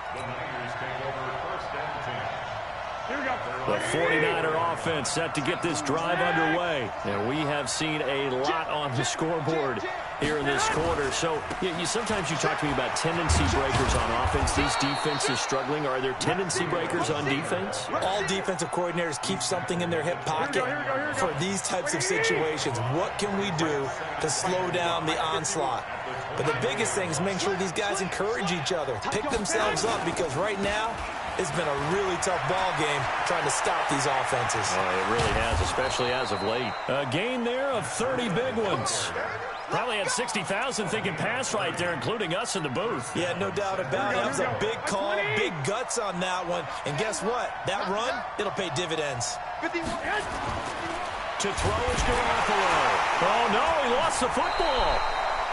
The 49er offense set to get this drive underway. And we have seen a lot on the scoreboard here in this quarter. So sometimes you talk to me about tendency breakers on offense. These defenses struggling. Are there tendency breakers on defense? All defensive coordinators keep something in their hip pocket for these types of situations. What can we do to slow down the onslaught? But the biggest thing is make sure these guys encourage each other, pick themselves up, because right now it's been a really tough ball game trying to stop these offenses. Oh, it really has, especially as of late. A gain there of 30 big ones. Probably had 60,000 thinking pass right there, including us in the booth. Yeah, no doubt about it. That was a big call, big guts on that one. And guess what? That run, it'll pay dividends. To throw is Garoppolo. Oh, no, he lost the football.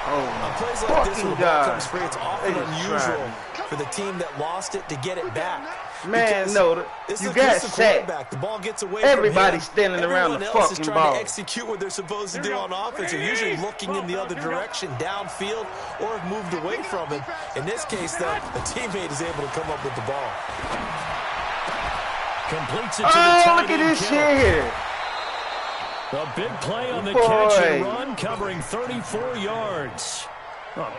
On plays like this, when the ball comes free, it's often unusual for the team that lost it to get it back. Man, no, you got sacked. The ball gets away. Everybody's standing around the fucking ball. Everyone else is trying to execute what they're supposed to do on offense. They're usually looking in the other direction, downfield, or have moved away from it. In this case, though, a teammate is able to come up with the ball. Completes it to the tight end. Look at this shit here. A big play on the catch and run, covering 34 yards.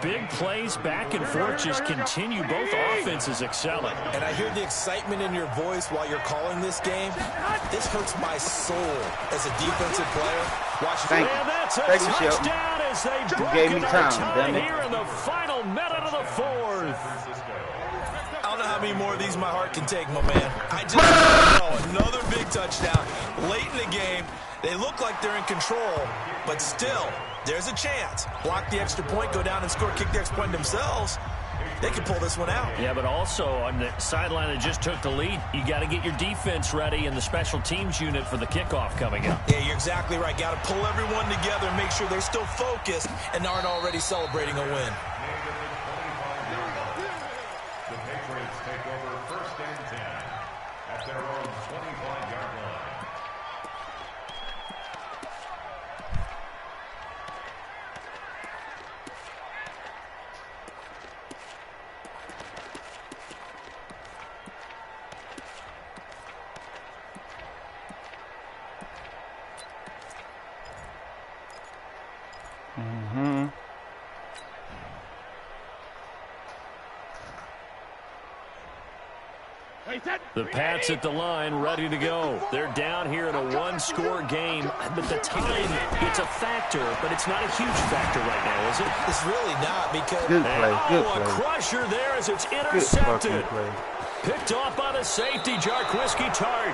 Big plays back and forth just continue. Both offenses excelling. And I hear the excitement in your voice while you're calling this game. This hurts my soul as a defensive player. Thank you. And that's a touchdown as they broke gave me time here in the final minute of the 4th. I don't know how many more of these my heart can take, my man. I just know another big touchdown late in the game. They look like they're in control, but still, there's a chance. Block the extra point, go down and score, kick the extra point themselves. They can pull this one out. Yeah, but also on the sideline that just took the lead, you got to get your defense ready and the special teams unit for the kickoff coming up. Yeah, you're exactly right. Got to pull everyone together and make sure they're still focused and aren't already celebrating a win. The Patriots take over 1st and 10 at their own 25-yard line. The Pats at the line, ready to go. They're down here in a one-score game, but the time, it's a factor, but it's not a huge factor right now, is it? It's really not, because... Good play, good play. A crusher there as it's intercepted. Picked off by the safety, Jarquiski Tart.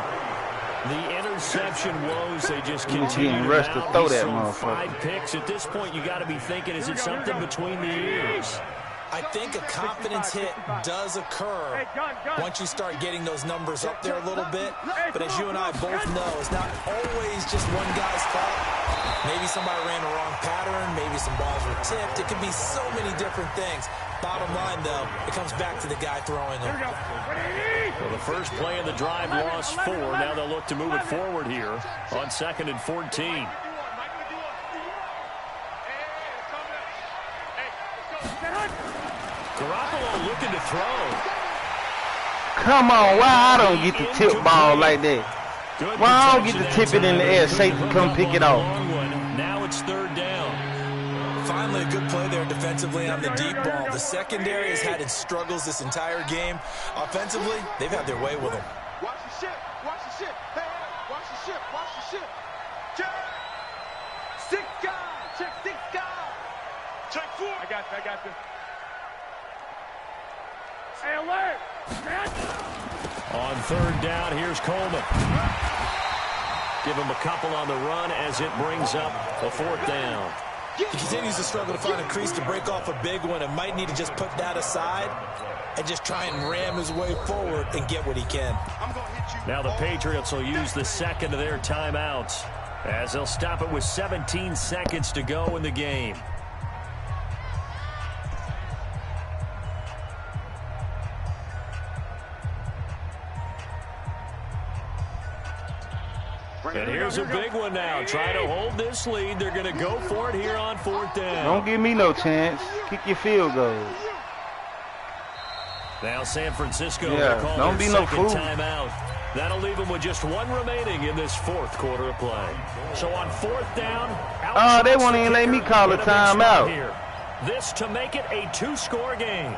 The interception woes, they just continue to rushed to throw that motherfucker. 5 motherfucker. picks. At this point, you got to be thinking, is it something between the ears? I think a confidence hit does occur once you start getting those numbers up there a little bit. But as you and I both know, it's not always just one guy's fault. Maybe somebody ran a wrong pattern. Maybe some balls were tipped. It could be so many different things. Bottom line, though, it comes back to the guy throwing them. Well, the first play of the drive lost 4. Now they'll look to move it forward here on 2nd and 14. Garoppolo looking to throw. Come on, why I don't get the tip ball like that? Why I don't get to tip it in the air, safety come pick it off? Now it's 3rd down. Finally, a good play there defensively on the deep ball. The secondary has had its struggles this entire game. Offensively, they've had their way with them. Watch the ship. Watch the ship. Hey, watch the ship. Watch the ship. Check. 6 guys. Check 6 guys. Check 4. I got this. Hey, alert. On 3rd down, here's Coleman. Give him a couple on the run as it brings up a 4th down. He continues to struggle to find a crease to break off a big one and might need to just put that aside and just try and ram his way forward and get what he can. Now the Patriots will use the 2nd of their timeouts as they'll stop it with 17 seconds to go in the game. And here's a big one now. Try to hold this lead. They're going to go for it here on 4th down. Don't give me no chance. Kick your field goal. Now San Francisco Yeah, call don't their be no second fool. timeout. That'll leave them with just 1 remaining in this 4th quarter of play. So on 4th down, Oh, they won't even let me call a timeout. Here. This to make it a 2-score game.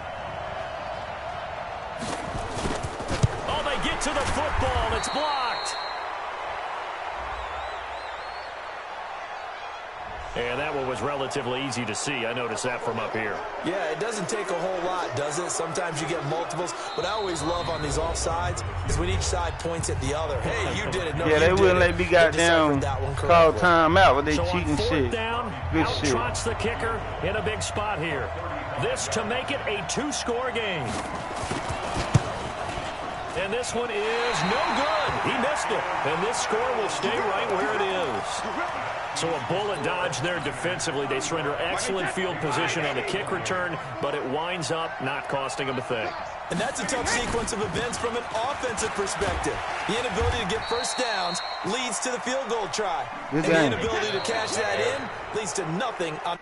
Oh, they get to the football. It's blocked. And that one was relatively easy to see. I noticed that from up here. Yeah, it doesn't take a whole lot, does it? Sometimes you get multiples. What I always love on these offsides is when each side points at the other. Hey, you did it. No, Yeah, they wouldn't let me goddamn call timeout with they So cheating on 4th shit. down, Good out shit. trots the kicker in a big spot here. This to make it a 2-score game. And this one is no good. He missed it. And this score will stay right where it is. So a bullet dodge there defensively. They surrender excellent field position on the kick return, but it winds up not costing them a thing. And that's a tough sequence of events from an offensive perspective. The inability to get first downs leads to the field goal try. Good and game. the inability to cash that in leads to nothing on